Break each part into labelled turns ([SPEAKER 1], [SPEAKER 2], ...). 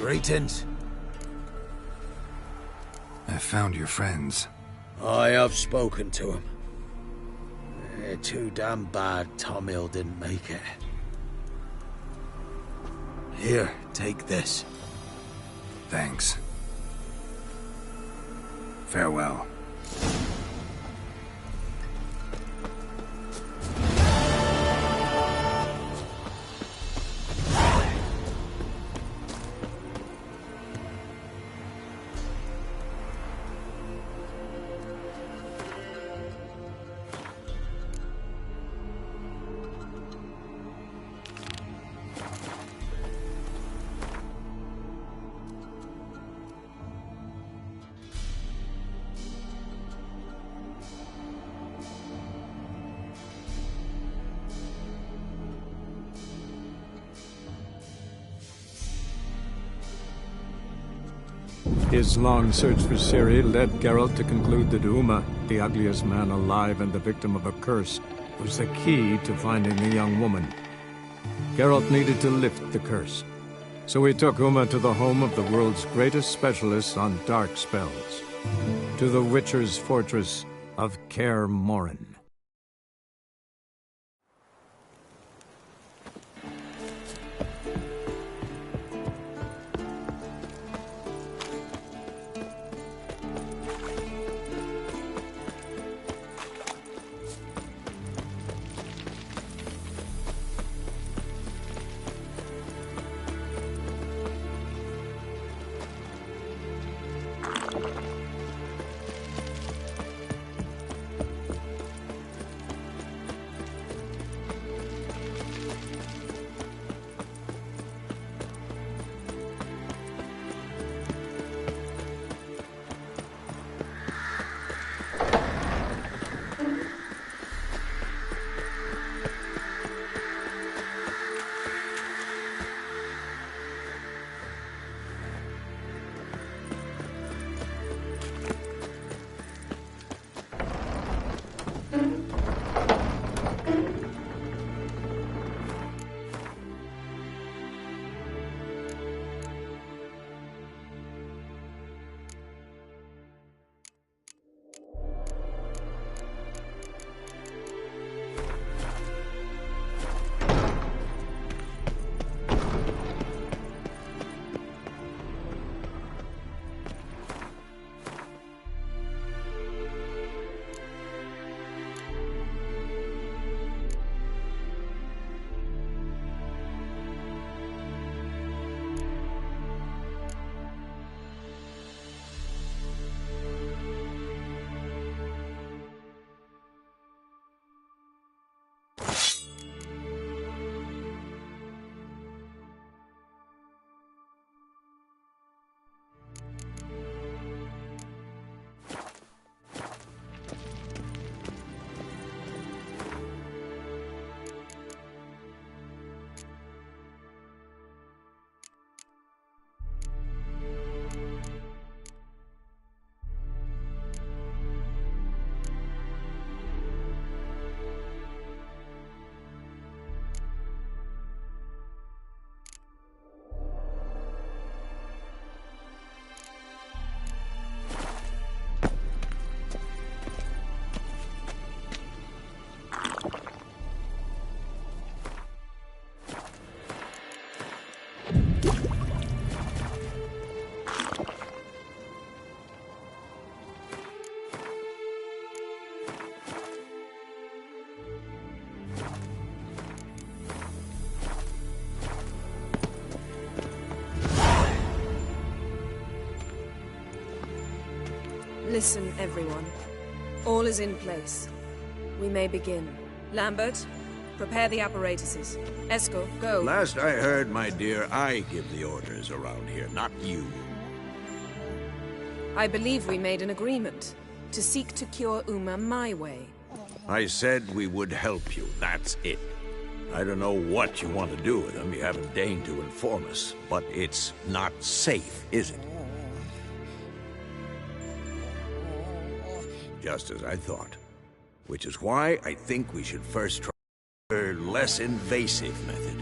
[SPEAKER 1] Greetings.
[SPEAKER 2] I found your friends.
[SPEAKER 1] I have spoken to them. They're too damn bad Tom Hill didn't make it. Here, take this.
[SPEAKER 2] Thanks. Farewell.
[SPEAKER 3] His long search for Ciri led Geralt to conclude that Uma, the ugliest man alive and the victim of a curse, was the key to finding the young woman. Geralt needed to lift the curse, so he took Uma to the home of the world's greatest specialist on dark spells, to the Witcher's fortress of Kaer Morhen.
[SPEAKER 4] Listen, everyone. All is in place. We may begin. Lambert, prepare the apparatuses. Esco, go.
[SPEAKER 5] Last I heard, my dear, I give the orders around here, not you.
[SPEAKER 4] I believe we made an agreement to seek to cure Uma my way.
[SPEAKER 5] I said we would help you, that's it. I don't know what you want to do with them, you haven't deigned to inform us, but it's not safe, is it? Just as I thought. Which is why I think we should first try a less invasive method.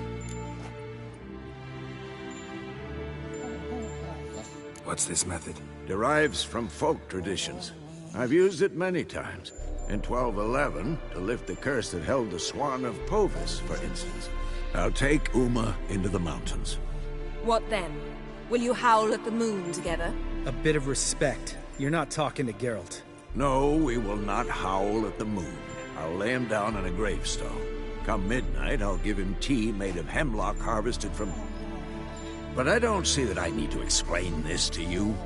[SPEAKER 2] What's this method?
[SPEAKER 5] Derives from folk traditions. I've used it many times. In 1211, to lift the curse that held the Swan of Povis, for instance. I'll take Uma into the mountains.
[SPEAKER 4] What then? Will you howl at the moon together?
[SPEAKER 6] A bit of respect. You're not talking to Geralt.
[SPEAKER 5] No, we will not howl at the moon. I'll lay him down on a gravestone. Come midnight, I'll give him tea made of hemlock harvested from... But I don't see that I need to explain this to you.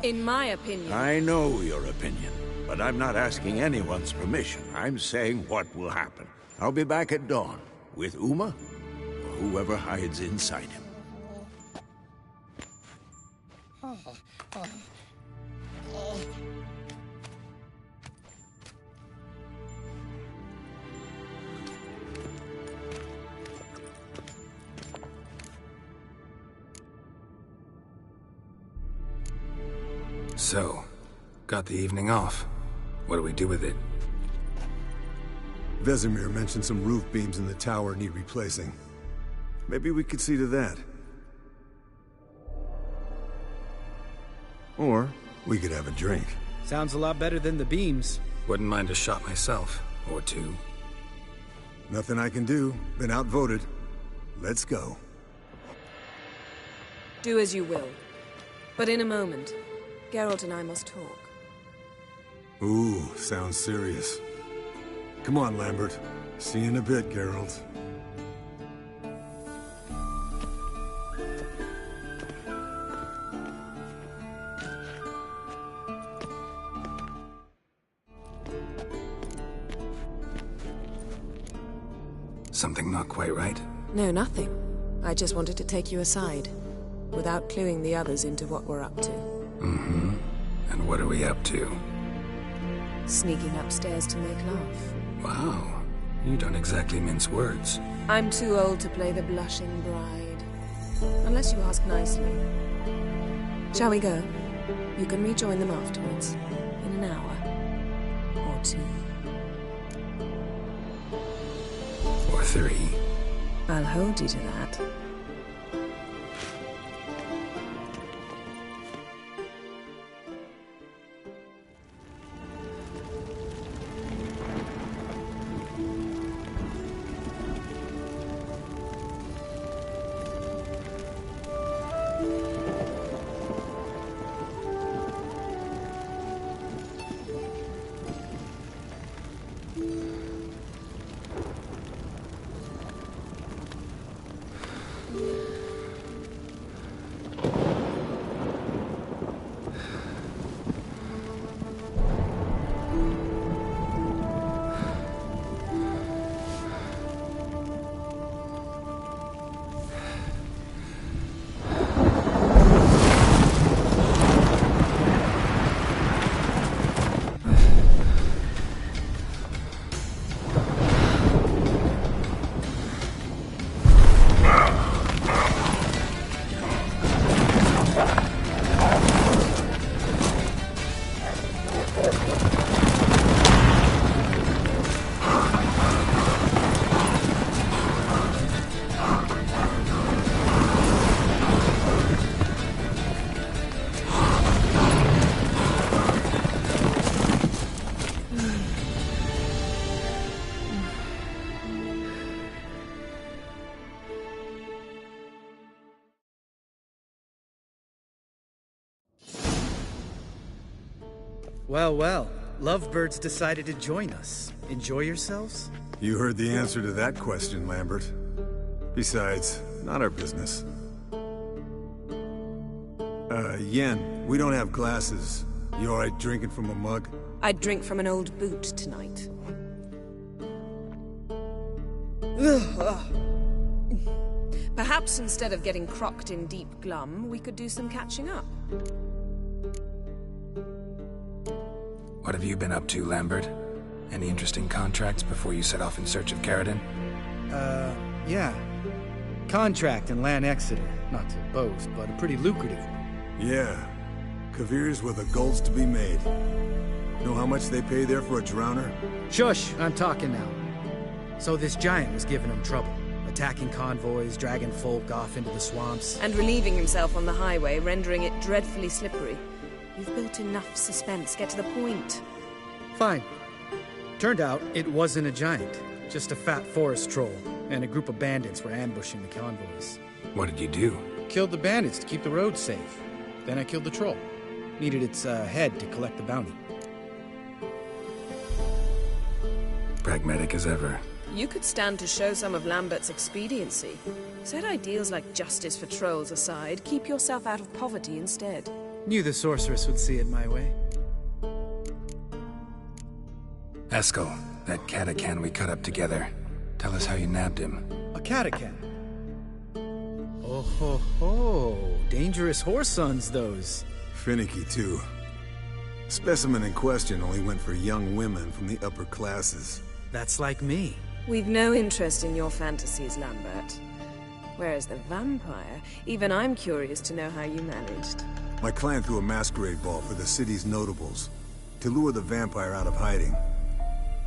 [SPEAKER 4] In my opinion...
[SPEAKER 5] I know your opinion, but I'm not asking anyone's permission. I'm saying what will happen. I'll be back at dawn, with Uma, or whoever hides inside him.
[SPEAKER 2] So, got the evening off. What do we do with it?
[SPEAKER 7] Vesemir mentioned some roof beams in the tower need replacing. Maybe we could see to that. Or we could have a drink.
[SPEAKER 6] Sounds a lot better than the beams.
[SPEAKER 2] Wouldn't mind a shot myself, or two.
[SPEAKER 7] Nothing I can do. Been outvoted. Let's go.
[SPEAKER 4] Do as you will. But in a moment, Geralt and I must talk.
[SPEAKER 7] Ooh, sounds serious. Come on, Lambert. See you in a bit, Geralt.
[SPEAKER 2] Something not quite right?
[SPEAKER 4] No, nothing. I just wanted to take you aside, without cluing the others into what we're up to.
[SPEAKER 2] Mm-hmm. And what are we up to?
[SPEAKER 4] Sneaking upstairs to make love.
[SPEAKER 2] Wow. You don't exactly mince words.
[SPEAKER 4] I'm too old to play the blushing bride. Unless you ask nicely. Shall we go? You can rejoin them afterwards. In an hour. Or two.
[SPEAKER 2] Or three.
[SPEAKER 4] I'll hold you to that.
[SPEAKER 6] Well, well. Lovebirds decided to join us. Enjoy yourselves?
[SPEAKER 7] You heard the answer to that question, Lambert. Besides, not our business. Yen, we don't have glasses. You alright drinking from a mug?
[SPEAKER 4] I'd drink from an old boot tonight. Perhaps instead of getting crocked in deep glum, we could do some catching up.
[SPEAKER 2] What have you been up to, Lambert? Any interesting contracts before you set off in search of Caridin?
[SPEAKER 6] Yeah. Contract in Lan Exeter. Not to boast, but a pretty lucrative one.
[SPEAKER 7] Yeah. Kavir's where the gold's to be made. Know how much they pay there for a drowner?
[SPEAKER 6] Shush! I'm talking now. So this giant was giving him trouble. A attacking convoys, dragging folk off into the swamps.
[SPEAKER 4] And relieving himself on the highway, rendering it dreadfully slippery. You've built enough suspense. Get to the point.
[SPEAKER 6] Fine. Turned out it wasn't a giant, just a fat forest troll, and a group of bandits were ambushing the convoys.
[SPEAKER 2] What did you do?
[SPEAKER 6] Killed the bandits to keep the roads safe. Then I killed the troll. Needed its head to collect the bounty.
[SPEAKER 2] Pragmatic as ever.
[SPEAKER 4] You could stand to show some of Lambert's expediency. Set ideals like justice for trolls aside, keep yourself out of poverty instead.
[SPEAKER 6] Knew the sorceress would see it my way.
[SPEAKER 2] Eskel, that Catacan we cut up together. Tell us how you nabbed him.
[SPEAKER 6] A Catacan. Oh ho ho. Dangerous horse sons, those.
[SPEAKER 7] Finicky, too. Specimen in question only went for young women from the upper classes.
[SPEAKER 6] That's like me.
[SPEAKER 4] We've no interest in your fantasies, Lambert. Whereas the vampire, even I'm curious to know how you managed.
[SPEAKER 7] My clan threw a masquerade ball for the city's notables, to lure the vampire out of hiding.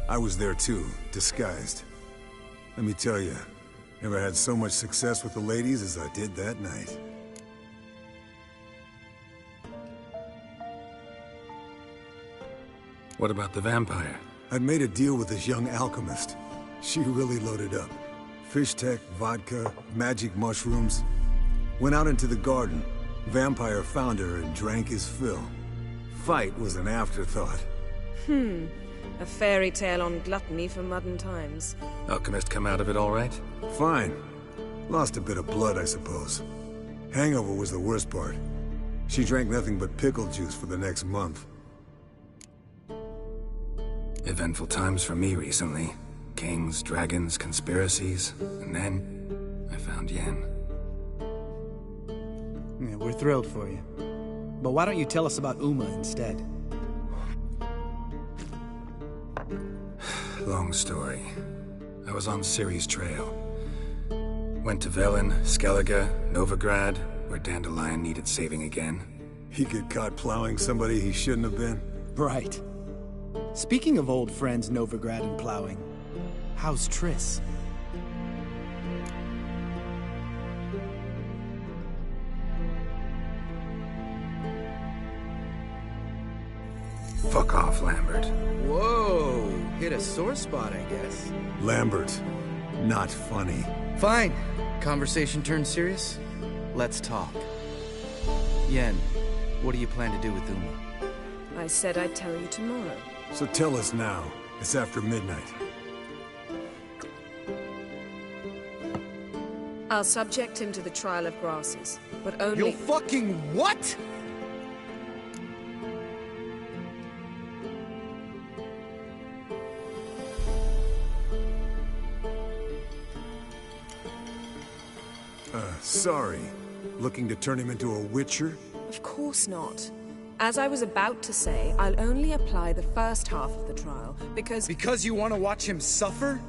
[SPEAKER 7] I was there too, disguised. Let me tell you, never had so much success with the ladies as I did that night.
[SPEAKER 2] What about the vampire?
[SPEAKER 7] I'd made a deal with this young alchemist. She really loaded up. Fish tech, vodka, magic mushrooms. Went out into the garden. Vampire found her and drank his fill. Fight was an afterthought.
[SPEAKER 4] A fairy tale on gluttony for modern times.
[SPEAKER 2] Alchemist come out of it all right?
[SPEAKER 7] Fine. Lost a bit of blood, I suppose. Hangover was the worst part. She drank nothing but pickle juice for the next month.
[SPEAKER 2] Eventful times for me recently. Kings, dragons, conspiracies, and then I found Yen.
[SPEAKER 6] Yeah, we're thrilled for you. But why don't you tell us about Uma instead?
[SPEAKER 2] Long story. I was on Ciri's trail. Went to Velen, Skellige, Novigrad, where Dandelion needed saving again.
[SPEAKER 7] He get caught plowing somebody he shouldn't have been.
[SPEAKER 6] Right. Speaking of old friends Novigrad and plowing, how's Triss?
[SPEAKER 2] Fuck off, Lambert.
[SPEAKER 6] Whoa, hit a sore spot, I guess.
[SPEAKER 7] Lambert, not funny.
[SPEAKER 6] Fine. Conversation turned serious? Let's talk. Yen, what do you plan to do with Uma?
[SPEAKER 4] I said I'd tell you tomorrow.
[SPEAKER 7] So tell us now. It's after midnight.
[SPEAKER 4] I'll subject him to the trial of grasses, but only—
[SPEAKER 6] You'll fucking what?!
[SPEAKER 7] Sorry. Looking to turn him into a witcher?
[SPEAKER 4] Of course not. As I was about to say, I'll only apply the first half of the trial, because—
[SPEAKER 6] Because you want to watch him suffer?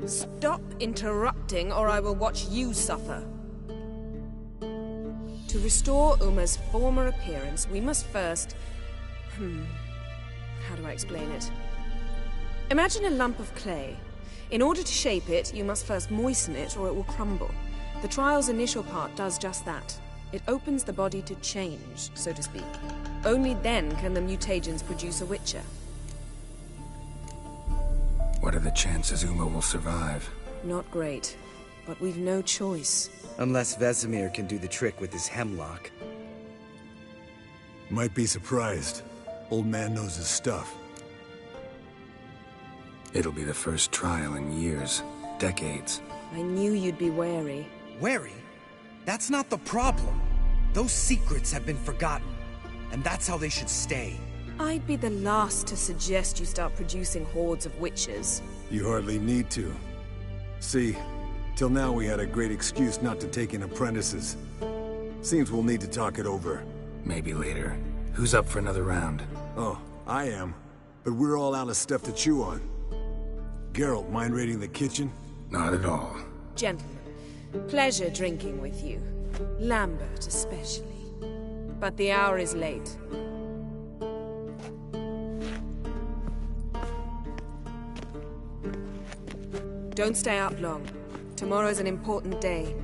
[SPEAKER 4] Stop interrupting, or I will watch you suffer. To restore Uma's former appearance, we must first— how do I explain it? Imagine a lump of clay. In order to shape it, you must first moisten it, or it will crumble. The trial's initial part does just that. It opens the body to change, so to speak. Only then can the mutagens produce a witcher.
[SPEAKER 2] What are the chances Uma will survive?
[SPEAKER 4] Not great, but we've no choice.
[SPEAKER 6] Unless Vesemir can do the trick with his hemlock.
[SPEAKER 7] Might be surprised. Old man knows his stuff.
[SPEAKER 2] It'll be the first trial in years, decades.
[SPEAKER 4] I knew you'd be wary.
[SPEAKER 8] Wary? That's not the problem. Those secrets have been forgotten, and that's how they should stay.
[SPEAKER 4] I'd be the last to suggest you start producing hordes of witches.
[SPEAKER 7] You hardly need to. See, till now we had a great excuse not to take in apprentices. Seems we'll need to talk it over.
[SPEAKER 2] Maybe later. Who's up for another round?
[SPEAKER 7] Oh, I am. But we're all out of stuff to chew on. Geralt, mind raiding the kitchen?
[SPEAKER 2] Not at all.
[SPEAKER 4] Gentlemen, pleasure drinking with you. Lambert especially. But the hour is late. Don't stay up long. Tomorrow's an important day.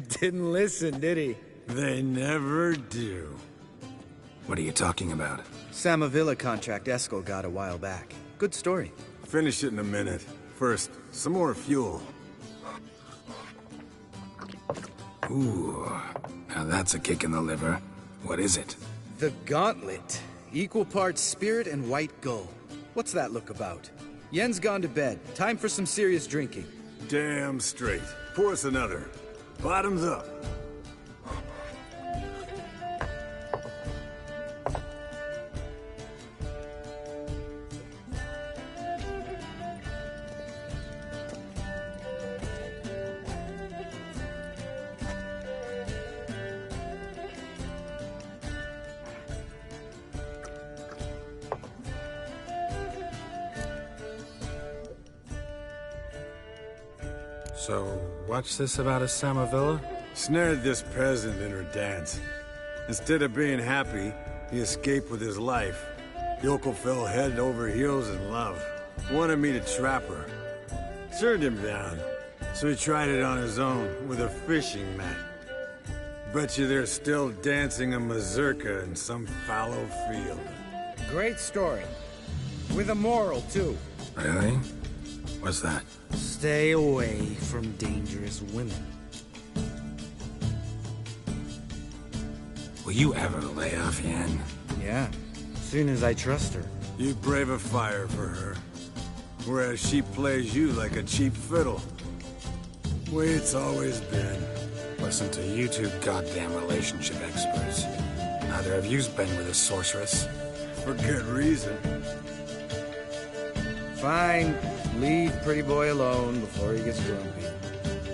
[SPEAKER 6] Didn't listen, did he?
[SPEAKER 7] They never do.
[SPEAKER 2] What are you talking about?
[SPEAKER 8] Samavilla contract Eskel got a while back. Good story.
[SPEAKER 7] Finish it in a minute. First, some more fuel.
[SPEAKER 2] Ooh, now that's a kick in the liver. What is it?
[SPEAKER 8] The Gauntlet. Equal parts spirit and white gull. What's that look about? Yen's gone to bed. Time for some serious drinking.
[SPEAKER 7] Damn straight. Pour us another. Bottoms up.
[SPEAKER 2] So, what's this about a Samavilla?
[SPEAKER 7] Snared this peasant in her dance. Instead of being happy, he escaped with his life. Yoko fell head over heels in love. Wanted me to trap her. Turned him down. So he tried it on his own with a fishing mat. Bet you they're still dancing a mazurka in some fallow field.
[SPEAKER 8] Great story. With a moral, too.
[SPEAKER 2] Really? What's that?
[SPEAKER 8] Stay away from dangerous women.
[SPEAKER 2] Will you ever lay off Yen?
[SPEAKER 8] Yeah, soon as I trust her.
[SPEAKER 7] You brave a fire for her. Whereas she plays you like a cheap fiddle. Way it's always been.
[SPEAKER 2] Listen to you two goddamn relationship experts. Neither of you's been with a sorceress.
[SPEAKER 7] For good reason.
[SPEAKER 8] Fine. Leave Pretty Boy alone before he gets grumpy.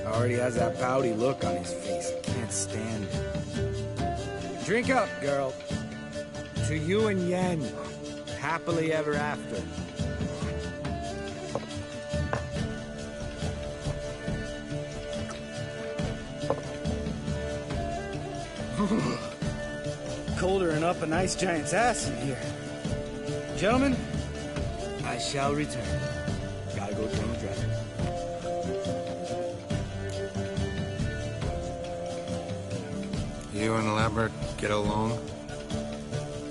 [SPEAKER 8] Already has that pouty look on his face. I can't stand it. Drink up, girl. To you and Yen. Happily ever after. Colder and up a nice giant's ass in here. Gentlemen, I shall return. Gotta go train the dragon.
[SPEAKER 2] You and Lambert get along?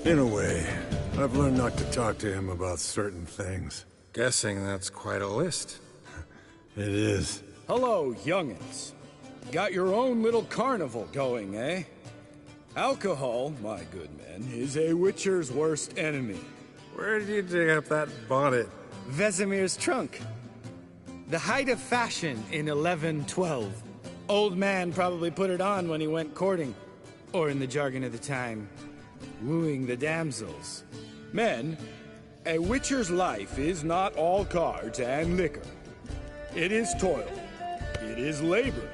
[SPEAKER 7] In a way. I've learned not to talk to him about certain things.
[SPEAKER 2] Guessing that's quite a list.
[SPEAKER 7] It is.
[SPEAKER 8] Hello, youngins. Got your own little carnival going, eh? Alcohol, my good men, is a witcher's worst enemy.
[SPEAKER 2] Where did you dig up that bonnet?
[SPEAKER 8] Vesemir's trunk. The height of fashion in 1112. Old man probably put it on when he went courting. Or in the jargon of the time, wooing the damsels. Men, a witcher's life is not all cards and liquor. It is toil. It is labor.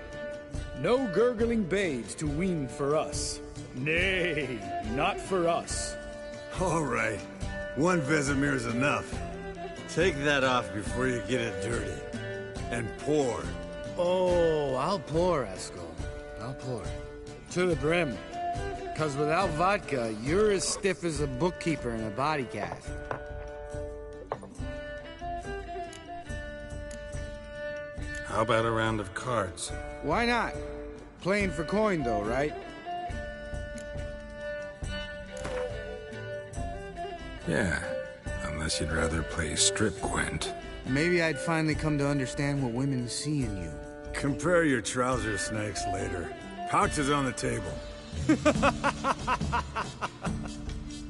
[SPEAKER 8] No gurgling babes to wean for us. Nay, not for us.
[SPEAKER 7] All right. One Vesemir's enough. Take that off before you get it dirty. And pour.
[SPEAKER 8] Oh, I'll pour, Eskel. I'll pour. To the brim. 'Cause without vodka, you're as stiff as a bookkeeper in a body cast.
[SPEAKER 2] How about a round of cards?
[SPEAKER 8] Why not? Playing for coin, though, right?
[SPEAKER 2] Yeah, unless you'd rather play strip Gwent.
[SPEAKER 8] Maybe I'd finally come to understand what women see in you.
[SPEAKER 7] Compare your trouser snakes later. Pouch is on the table.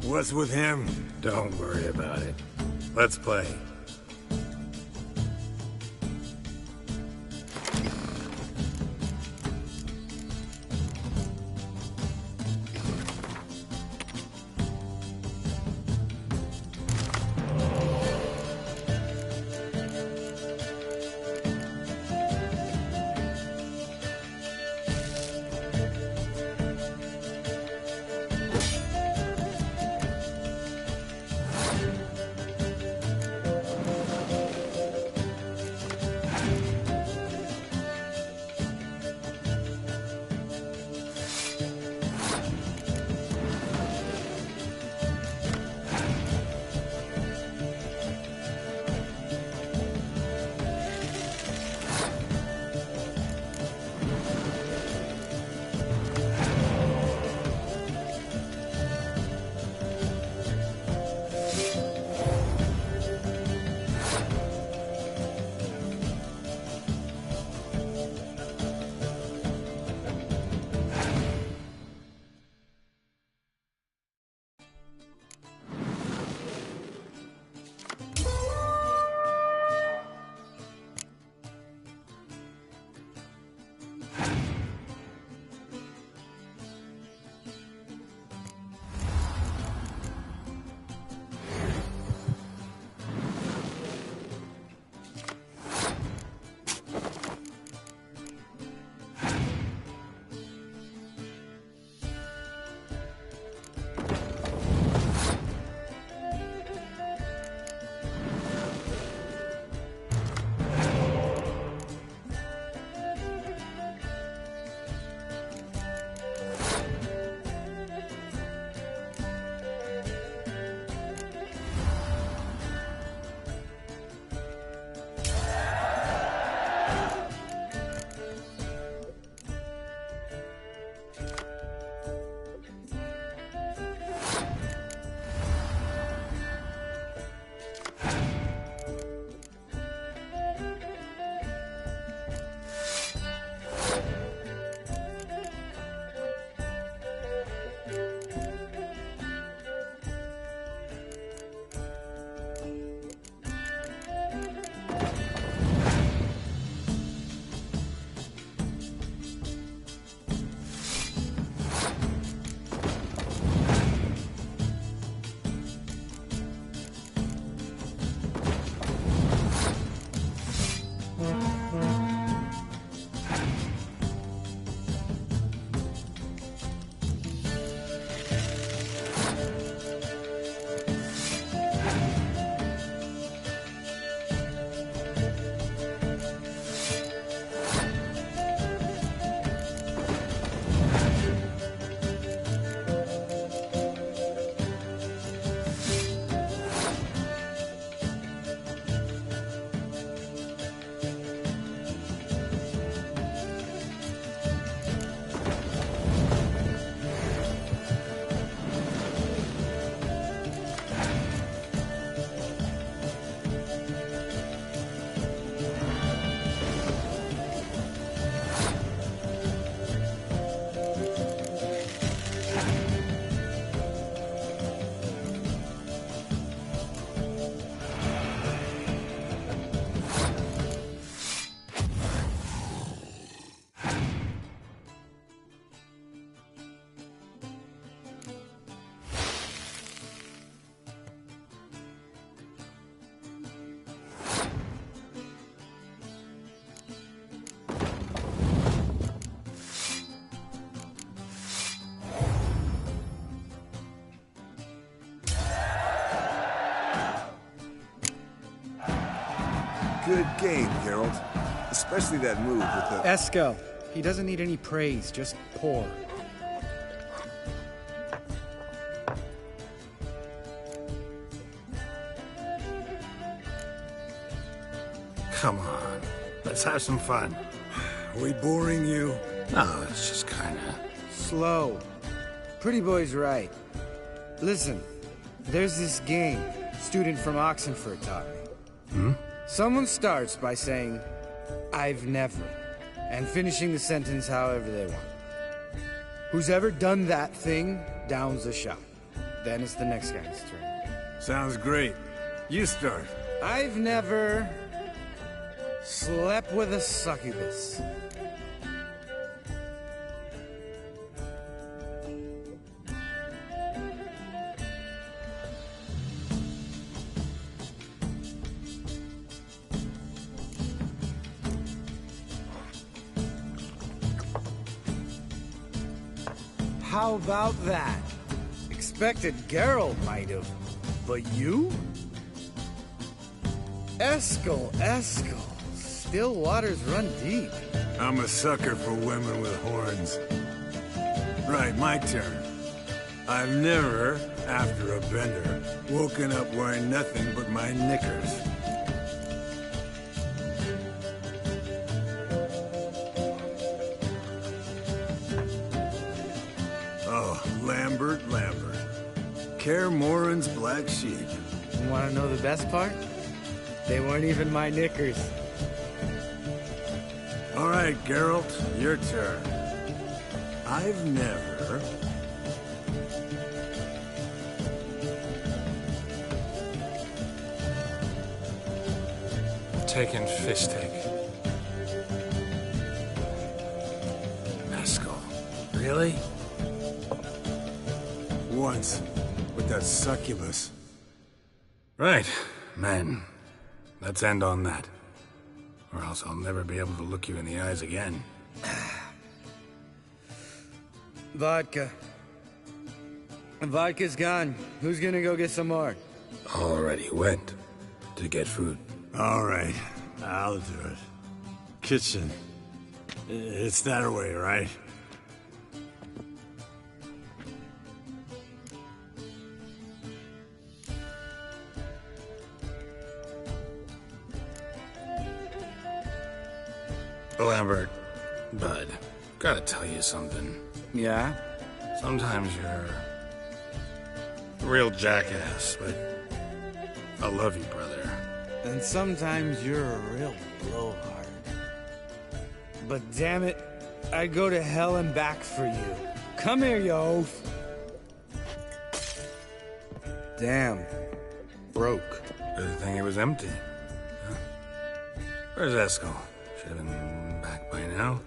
[SPEAKER 7] What's with him?
[SPEAKER 2] Don't worry about it. Let's play.
[SPEAKER 7] Good game, Geralt. Especially that move with the...
[SPEAKER 6] Eskel. He doesn't need any praise, just pour.
[SPEAKER 2] Come on, let's have some fun.
[SPEAKER 7] Are we boring you?
[SPEAKER 2] No, it's just kinda...
[SPEAKER 8] Slow. Pretty boy's right. Listen, there's this game student from Oxenford taught me. Someone starts by saying, "I've never," and finishing the sentence however they want. Who's ever done that thing downs a shot. Then it's the next guy's turn.
[SPEAKER 7] Sounds great. You start.
[SPEAKER 8] I've never slept with a succubus. How about that? Expected Geralt might have, but you? Eskel. Still waters run deep.
[SPEAKER 7] I'm a sucker for women with horns. Right, my turn. I've never, after a bender, woken up wearing nothing but my knickers. Oh, Lambert. Kaer Morhen's black sheep.
[SPEAKER 8] You want to know the best part? They weren't even my knickers.
[SPEAKER 7] All right, Geralt, your turn. I've never...
[SPEAKER 2] Taken Fishtake. Eskel. Really?
[SPEAKER 7] Once, with that succubus.
[SPEAKER 2] Right, men. Let's end on that. Or else I'll never be able to look you in the eyes again.
[SPEAKER 8] Vodka. Vodka's gone. Who's gonna go get some more?
[SPEAKER 2] Already went to get food.
[SPEAKER 7] All right, I'll do it. Kitchen. It's that way, right?
[SPEAKER 2] Lambert, bud, gotta tell you something.
[SPEAKER 8] Yeah?
[SPEAKER 2] Sometimes you're a real jackass, but I love you, brother.
[SPEAKER 8] And sometimes you're a real blowhard. But damn it, I'd go to hell and back for you. Come here, you oaf. Damn. Broke.
[SPEAKER 2] Good thing it was empty. Huh? Where's Eskel? Should have been back by now.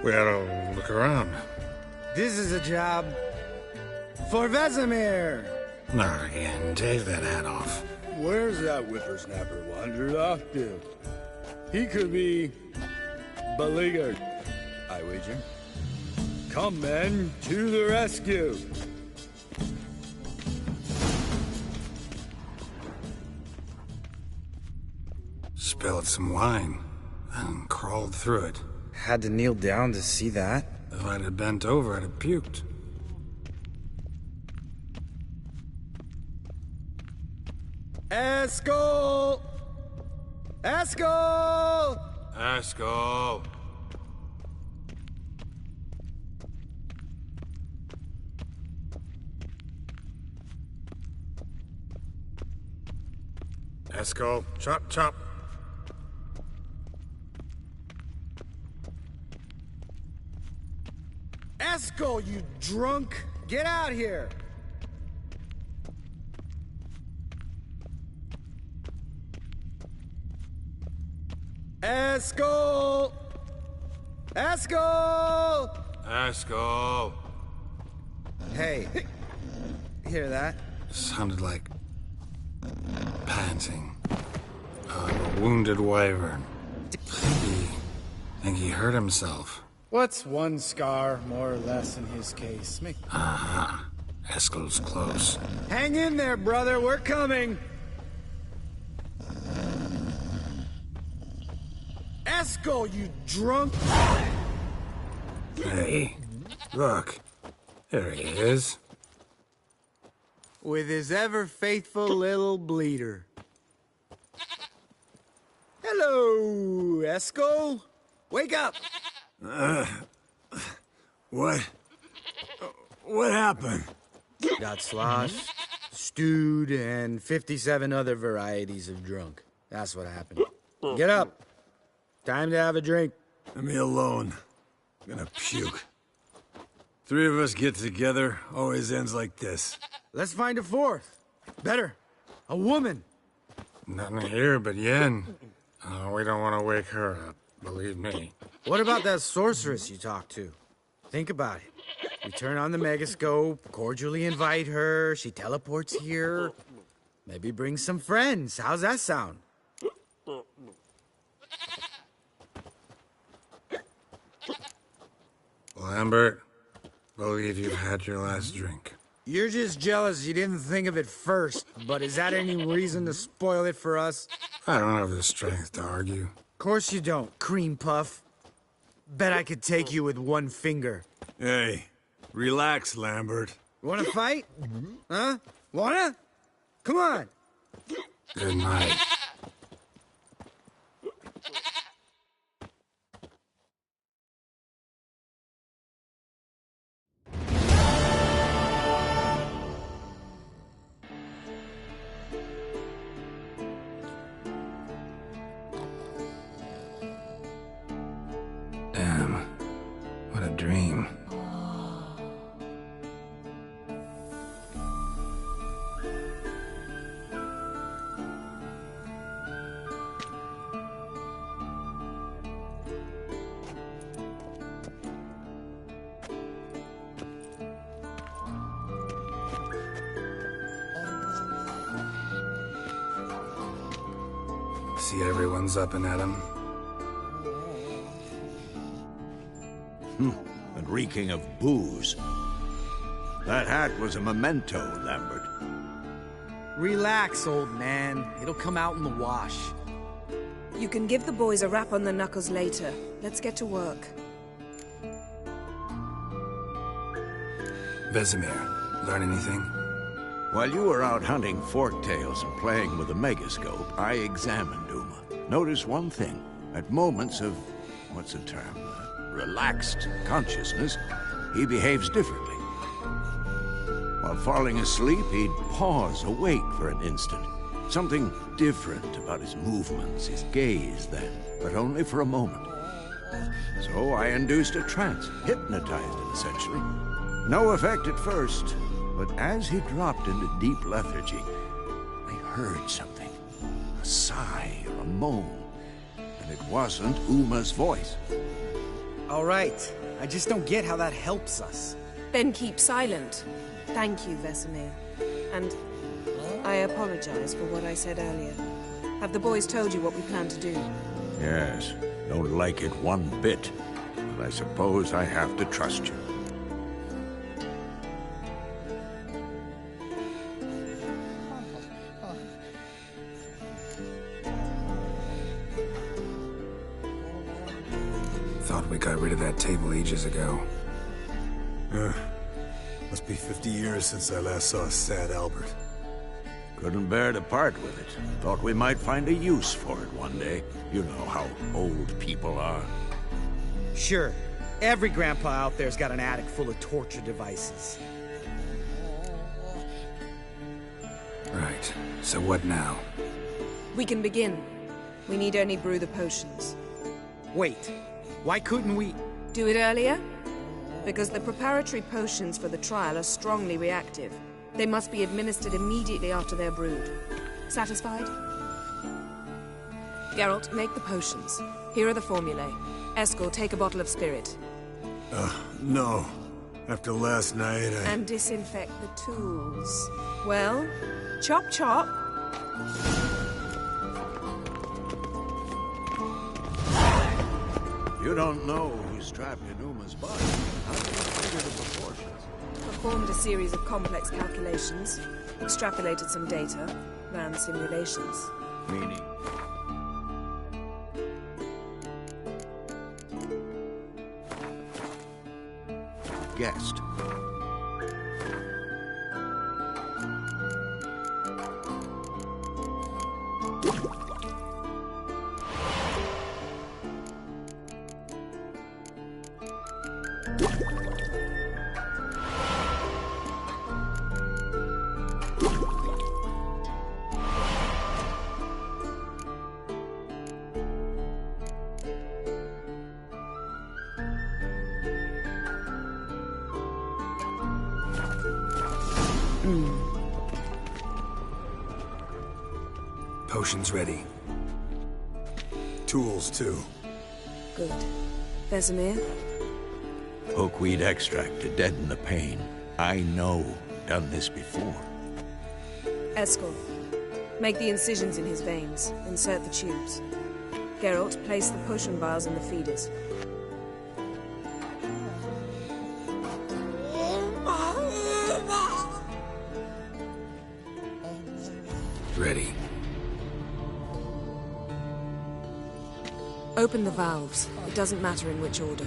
[SPEAKER 2] We ought to look around.
[SPEAKER 8] This is a job for Vesemir.
[SPEAKER 2] Not again. Take that hat off.
[SPEAKER 8] Where's that whippersnapper wandered off to? He could be beleaguered, I wager. Come, men, to the rescue.
[SPEAKER 2] Spilled some wine and crawled through it.
[SPEAKER 8] Had to kneel down to see that?
[SPEAKER 2] If I'd have bent over, I'd have puked.
[SPEAKER 8] Eskel! Eskel!
[SPEAKER 2] Eskel! Eskel, chop, chop.
[SPEAKER 8] Eskel, you drunk! Get out here! Eskel! Eskel!
[SPEAKER 2] Eskel!
[SPEAKER 8] Hey, hear that?
[SPEAKER 2] Sounded like panting of a wounded wyvern. Think he hurt himself.
[SPEAKER 8] What's one scar, more or less, in his case?
[SPEAKER 2] Aha. Eskel's close.
[SPEAKER 8] Hang in there, brother. We're coming. Eskel, you drunk!
[SPEAKER 2] Hey, look. There he is.
[SPEAKER 8] With his ever-faithful little bleeder. Hello, Eskel. Wake up!
[SPEAKER 7] What? What happened?
[SPEAKER 8] Got sloshed, stewed, and 57 other varieties of drunk. That's what happened. Get up. Time to have a drink.
[SPEAKER 7] Leave me alone. I'm gonna puke. Three of us get together, always ends like this.
[SPEAKER 8] Let's find a fourth. Better. A woman.
[SPEAKER 2] Nothing here but Yen. Oh, we don't want to wake her up, believe me.
[SPEAKER 8] What about that sorceress you talked to? Think about it. We turn on the megascope, cordially invite her, she teleports here. Maybe bring some friends. How's that sound?
[SPEAKER 2] Lambert, believe you've had your last drink.
[SPEAKER 8] You're just jealous you didn't think of it first, but is that any reason to spoil it for us?
[SPEAKER 2] I don't have the strength to argue.
[SPEAKER 8] Course you don't, cream puff. Bet I could take you with one finger.
[SPEAKER 7] Hey, relax, Lambert.
[SPEAKER 8] Wanna fight? Huh? Wanna? Come on.
[SPEAKER 2] Good night. Damn. What a dream. See everyone's up and at 'em.
[SPEAKER 5] And reeking of booze. That hat was a memento, Lambert.
[SPEAKER 8] Relax, old man. It'll come out in the wash.
[SPEAKER 4] You can give the boys a rap on the knuckles later. Let's get to work.
[SPEAKER 2] Vesemir, learn anything?
[SPEAKER 5] While you were out hunting forktails and playing with the megascope, I examined Uma. Noticed one thing. At moments of, what's the term, relaxed consciousness, he behaves differently. While falling asleep, he'd pause, awake for an instant. Something different about his movements, his gaze then, but only for a moment. So I induced a trance, hypnotized him essentially. No effect at first, but as he dropped into deep lethargy, I heard something. A sigh or a moan. And it wasn't Uma's voice.
[SPEAKER 8] All right. I just don't get how that helps us.
[SPEAKER 4] Then keep silent. Thank you, Vesemir. And I apologize for what I said earlier. Have the boys told you what we plan to do?
[SPEAKER 5] Yes, don't like it one bit. But I suppose I have to trust you.
[SPEAKER 2] Thought we got rid of that table ages ago.
[SPEAKER 7] Must be 50 years since I last saw sad Albert.
[SPEAKER 5] Couldn't bear to part with it. Thought we might find a use for it one day. You know how old people are.
[SPEAKER 8] Sure. Every grandpa out there's got an attic full of torture devices.
[SPEAKER 2] Right. So what now?
[SPEAKER 4] We can begin. We need only brew the potions.
[SPEAKER 8] Wait. Why couldn't we...
[SPEAKER 4] Do it earlier? Because the preparatory potions for the trial are strongly reactive. They must be administered immediately after they're brewed. Satisfied? Geralt, make the potions. Here are the formulae. Eskel, take a bottle of spirit.
[SPEAKER 7] No. After last night,
[SPEAKER 4] And disinfect the tools. Well, chop chop.
[SPEAKER 5] You don't know who's trapped in Uma's body. How do you figure the proportions?
[SPEAKER 4] Performed a series of complex calculations. Extrapolated some data. Ran simulations.
[SPEAKER 5] Meaning? guest.
[SPEAKER 2] Potion's ready.
[SPEAKER 7] Tools, too.
[SPEAKER 4] Good. Vesemir?
[SPEAKER 5] Oakweed extract to deaden the pain. I know. Done this before.
[SPEAKER 4] Eskel, make the incisions in his veins. Insert the tubes. Geralt, place the potion vials in the feeders.
[SPEAKER 2] Ready.
[SPEAKER 4] Open the valves. It doesn't matter in which order.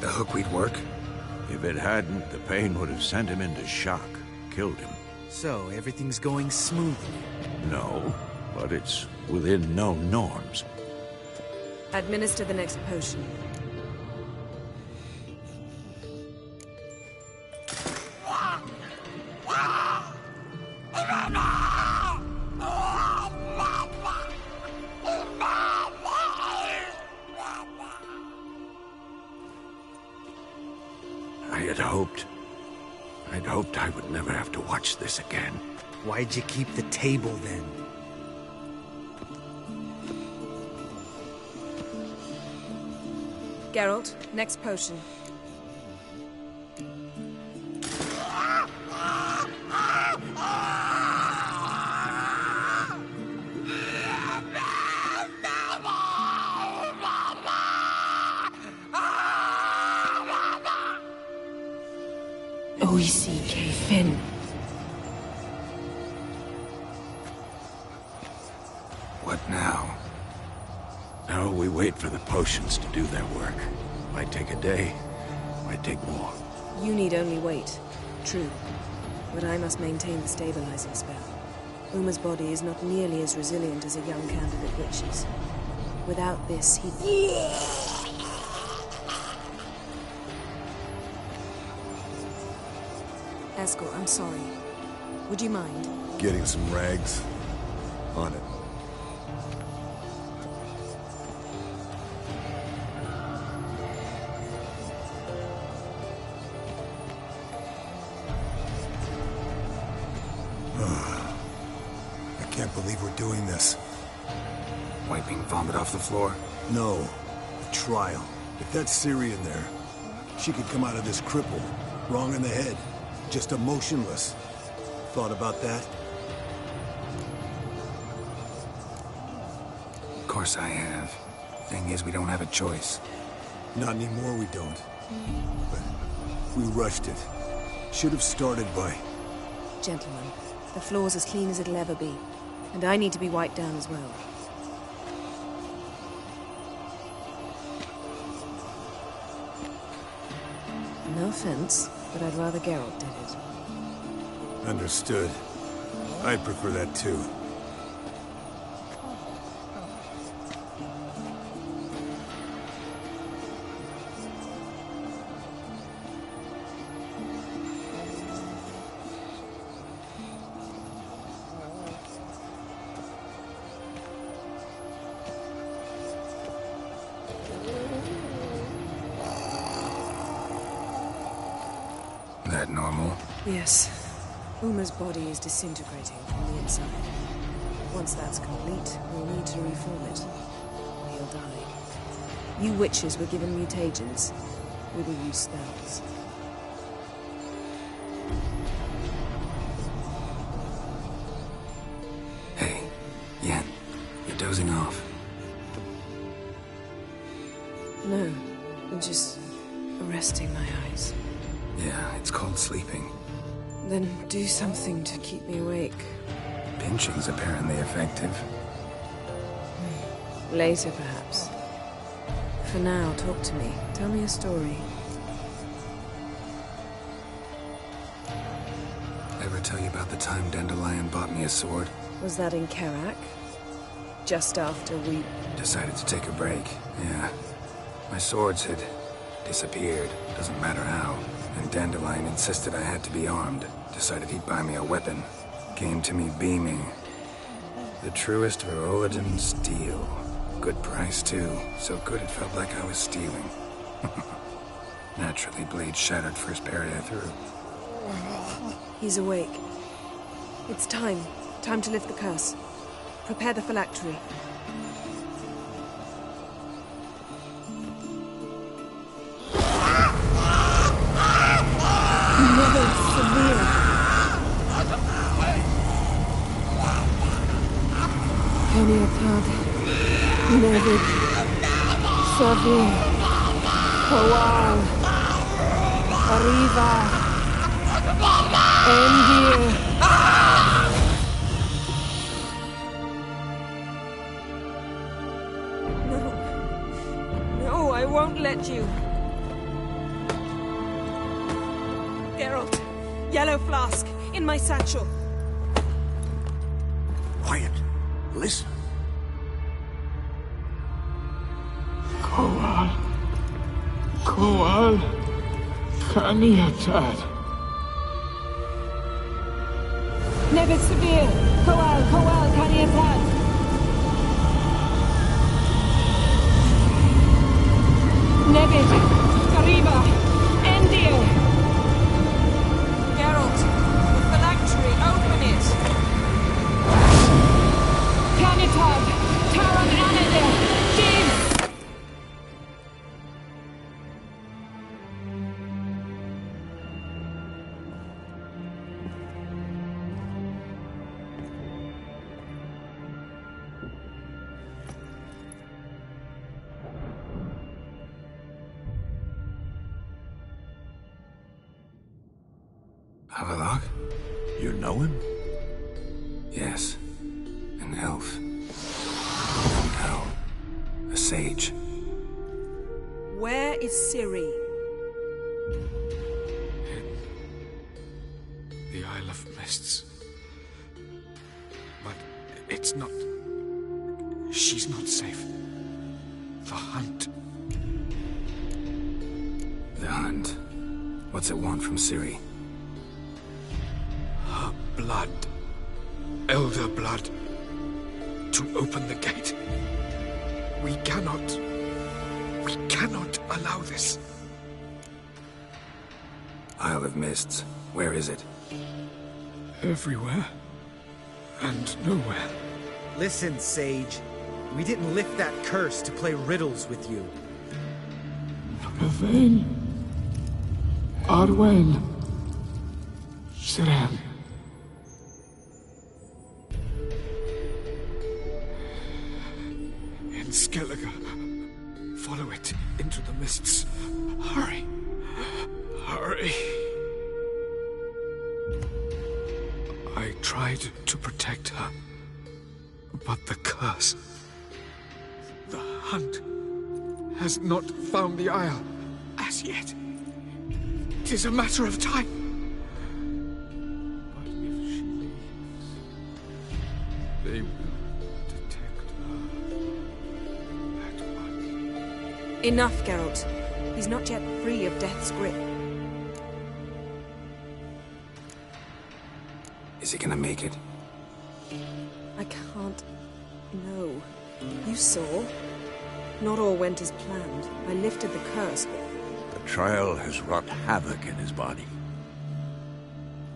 [SPEAKER 2] The hookweed work?
[SPEAKER 5] If it hadn't, the pain would have sent him into shock. Killed him.
[SPEAKER 6] So, everything's going smoothly.
[SPEAKER 5] No, but it's within known norms.
[SPEAKER 4] Administer the next potion.
[SPEAKER 5] I'd hoped I would never have to watch this again.
[SPEAKER 6] Why'd you keep the table, then?
[SPEAKER 4] Geralt, next potion.
[SPEAKER 9] Oisi Finn.
[SPEAKER 2] What now?
[SPEAKER 5] Now we wait for the potions to do their work. Might take a day, might take more.
[SPEAKER 4] You need only wait. True. But I must maintain the stabilizing spell. Uma's body is not nearly as resilient as a young candidate witch's. Without this, he'd... Eskel, I'm sorry. Would you mind?
[SPEAKER 7] Getting some rags? On it. I can't believe we're doing this.
[SPEAKER 2] Wiping vomit off the floor?
[SPEAKER 7] No. The trial. If that's Ciri in there, she could come out of this crippled, wrong in the head, just emotionless. Thought about that?
[SPEAKER 2] Of course I have. Thing is, we don't have a choice.
[SPEAKER 7] Not anymore, we don't. But we rushed it. Should have started by...
[SPEAKER 4] Gentlemen, the floor's as clean as it'll ever be. And I need to be wiped down as well. No offense, but I'd rather Geralt did it.
[SPEAKER 7] Understood. I'd prefer that too.
[SPEAKER 2] That normal?
[SPEAKER 4] Yes. Uma's body is disintegrating from the inside. Once that's complete, we'll need to reform it. Or he'll die. You witches were given mutagens. We will use spells.
[SPEAKER 2] Hey, Yen, you're dozing off.
[SPEAKER 4] No, I'm just resting my eyes.
[SPEAKER 2] Yeah, it's called sleeping.
[SPEAKER 4] Then do something to keep me awake.
[SPEAKER 2] Pinching's apparently effective.
[SPEAKER 4] Later, perhaps. For now, talk to me. Tell me a story.
[SPEAKER 2] Ever tell you about the time Dandelion bought me a sword?
[SPEAKER 4] Was that in Karak? Just after we...
[SPEAKER 2] Decided to take a break, yeah. My swords had disappeared, doesn't matter how. And Dandelion insisted I had to be armed. Decided he'd buy me a weapon. Came to me beaming. The truest Verolidan steel. Good price, too. So good it felt like I was stealing. Naturally, blade shattered first parry I threw.
[SPEAKER 4] He's awake. It's time. Time to lift the curse. Prepare the phylactery.
[SPEAKER 9] Nevid, Savir, Kowal, Arriva, Endir.
[SPEAKER 4] No, I won't let you. Geralt, yellow flask, in my satchel.
[SPEAKER 5] Quiet. Listen.
[SPEAKER 9] Kowal, Kaniatad. Nevid Savir, Kowal, Kaniatad. Nevid, Arriva, Endir.
[SPEAKER 4] Geralt, the phylactery, open it.
[SPEAKER 9] Kaniatad, Taran Anadir, Jin.
[SPEAKER 2] Avallac'h?
[SPEAKER 5] You know him?
[SPEAKER 2] Yes. An elf. No. A sage.
[SPEAKER 4] Where is Ciri?
[SPEAKER 10] The Isle of Mists. But it's not... She's not safe. The hunt.
[SPEAKER 2] The hunt. What's it want from Ciri?
[SPEAKER 10] Her blood. Elder blood. To open the gate. We cannot allow this.
[SPEAKER 2] Isle of Mists. Where is it?
[SPEAKER 10] Everywhere. And nowhere.
[SPEAKER 6] Listen, Sage. We didn't lift that curse to play riddles with you.
[SPEAKER 9] Yvain, Arwen, Siren.
[SPEAKER 10] In Skellige. Follow it into the mists. Hurry. Hurry. I tried to protect her. But the curse... The hunt has not found the Isle as yet. It is a matter of time. But if she leaves, they will detect her at once.
[SPEAKER 4] Enough, Geralt. He's not yet free of death's grip.
[SPEAKER 2] Is he gonna make it?
[SPEAKER 4] I can't... No. You saw? Not all went as planned. I lifted the curse, but...
[SPEAKER 5] The trial has wrought havoc in his body.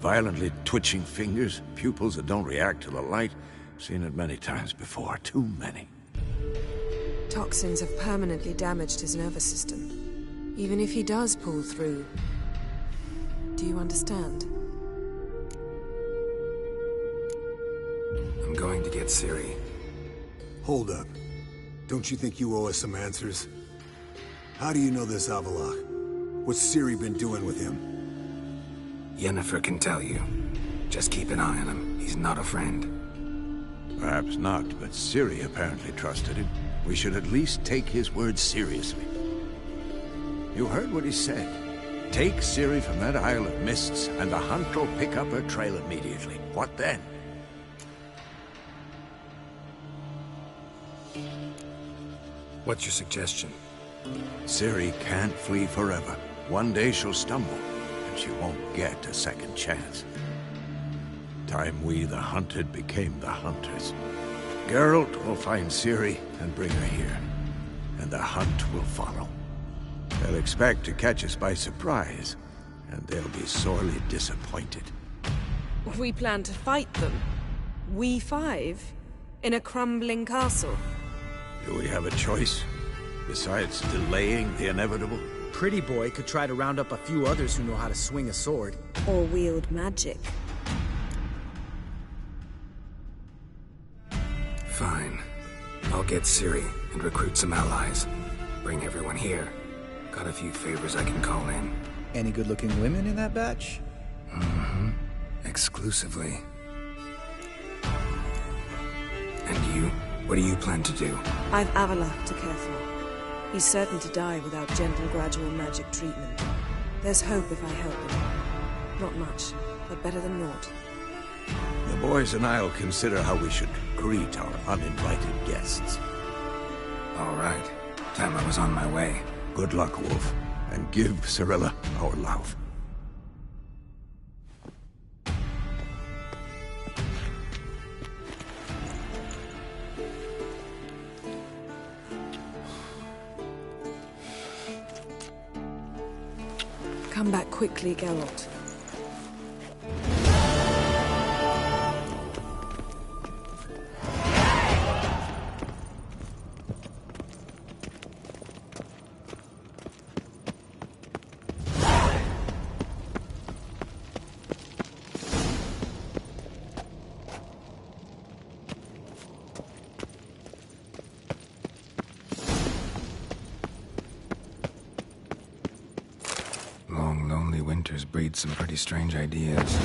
[SPEAKER 5] Violently twitching fingers, pupils that don't react to the light. Seen it many times before. Too many.
[SPEAKER 4] Toxins have permanently damaged his nervous system. Even if he does pull through. Do you understand?
[SPEAKER 2] I'm going to get Ciri.
[SPEAKER 7] Hold up. Don't you think you owe us some answers? How do you know this Avallac'h? What's Ciri been doing with him?
[SPEAKER 2] Yennefer can tell you. Just keep an eye on him. He's not a friend.
[SPEAKER 5] Perhaps not, but Ciri apparently trusted him. We should at least take his words seriously. You heard what he said. Take Ciri from that Isle of Mists, and the Hunt will pick up her trail immediately. What then?
[SPEAKER 2] What's your suggestion?
[SPEAKER 5] Ciri can't flee forever. One day she'll stumble, and she won't get a second chance. Time we, the hunted, became the hunters. Geralt will find Ciri and bring her here, and the hunt will follow. They'll expect to catch us by surprise, and they'll be sorely disappointed.
[SPEAKER 4] We plan to fight them. We five? In a crumbling castle?
[SPEAKER 5] Do we have a choice? Besides delaying the inevitable?
[SPEAKER 6] Pretty Boy could try to round up a few others who know how to swing a sword.
[SPEAKER 4] Or wield magic.
[SPEAKER 2] Fine. I'll get Ciri and recruit some allies. Bring everyone here. Got a few favors I can call in.
[SPEAKER 6] Any good-looking women in that batch?
[SPEAKER 2] Mm-hmm. Exclusively. And you? What do you plan to do?
[SPEAKER 4] I've Avallac'h to care for. He's certain to die without gentle, gradual magic treatment. There's hope if I help him. Not much, but better than naught.
[SPEAKER 5] The boys and I'll consider how we should greet our uninvited guests.
[SPEAKER 2] All right. Time I was on my way.
[SPEAKER 5] Good luck, Wolf, and give Cirilla our love.
[SPEAKER 4] Come back quickly, Geralt.
[SPEAKER 2] Long, lonely winters breed some pretty strange ideas.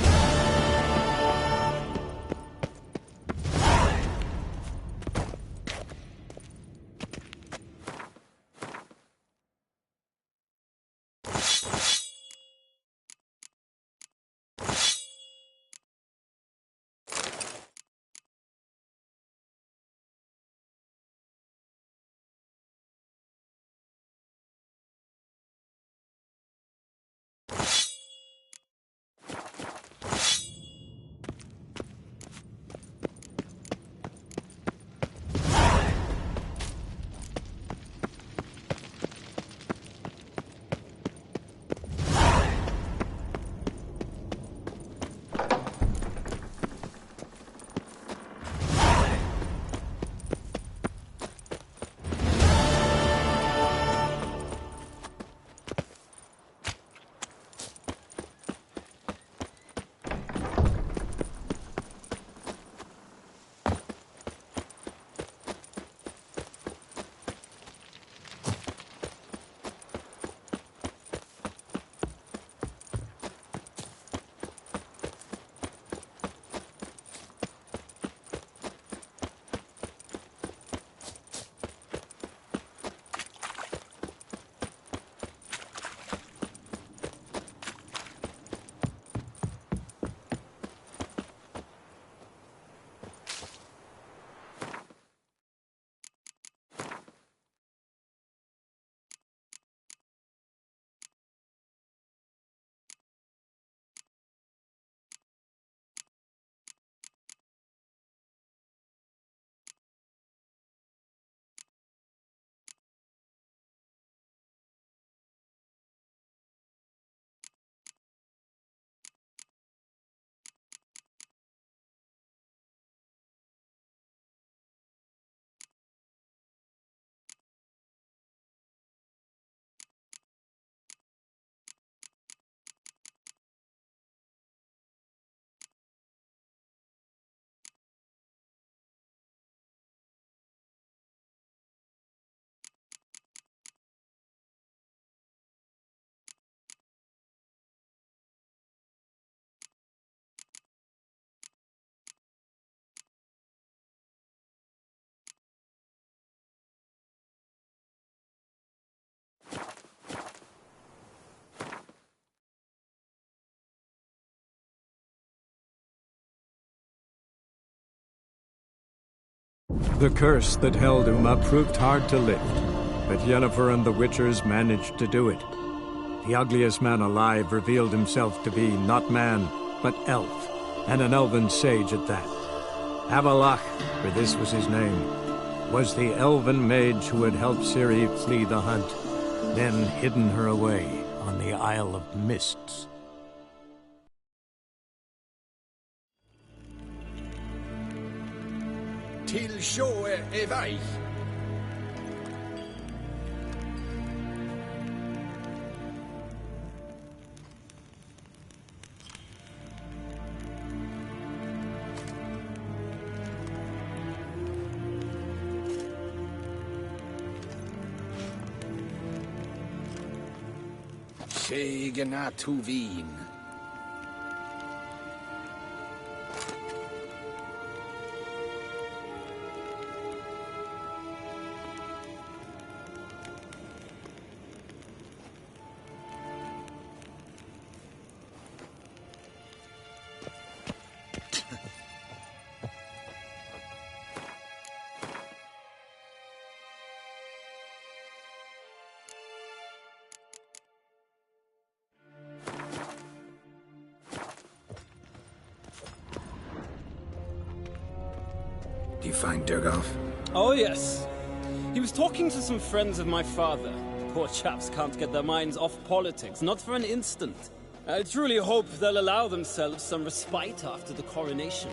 [SPEAKER 3] The curse that held Uma proved hard to lift, but Yennefer and the Witchers managed to do it. The ugliest man alive revealed himself to be not man, but elf, and an elven sage at that. Avallac'h, for this was his name, was the elven mage who had helped Ciri flee the hunt, then hidden her away on the Isle of Mists.
[SPEAKER 5] Till sjået er vei. Segena Tuvin.
[SPEAKER 2] Do you find Durgoff?
[SPEAKER 11] Oh, yes. He was talking to some friends of my father. Poor chaps can't get their minds off politics, not for an instant. I truly hope they'll allow themselves some respite after the coronation.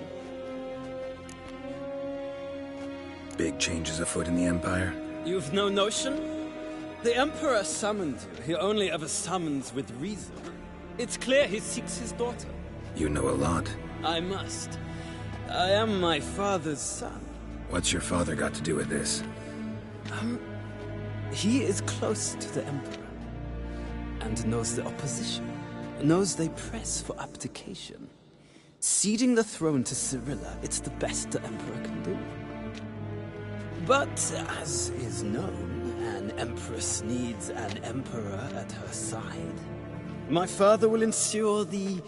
[SPEAKER 2] Big changes afoot in the Empire?
[SPEAKER 11] You've no notion? The Emperor summoned you. He only ever summons with reason. It's clear he seeks his daughter.
[SPEAKER 2] You know a lot.
[SPEAKER 11] I must. I am my father's son.
[SPEAKER 2] What's your father got to do with this?
[SPEAKER 11] He is close to the Emperor, and knows the opposition, knows they press for abdication. Ceding the throne to Cirilla, it's the best the Emperor can do. But, as is known, an Empress needs an Emperor at her side. My father will ensure the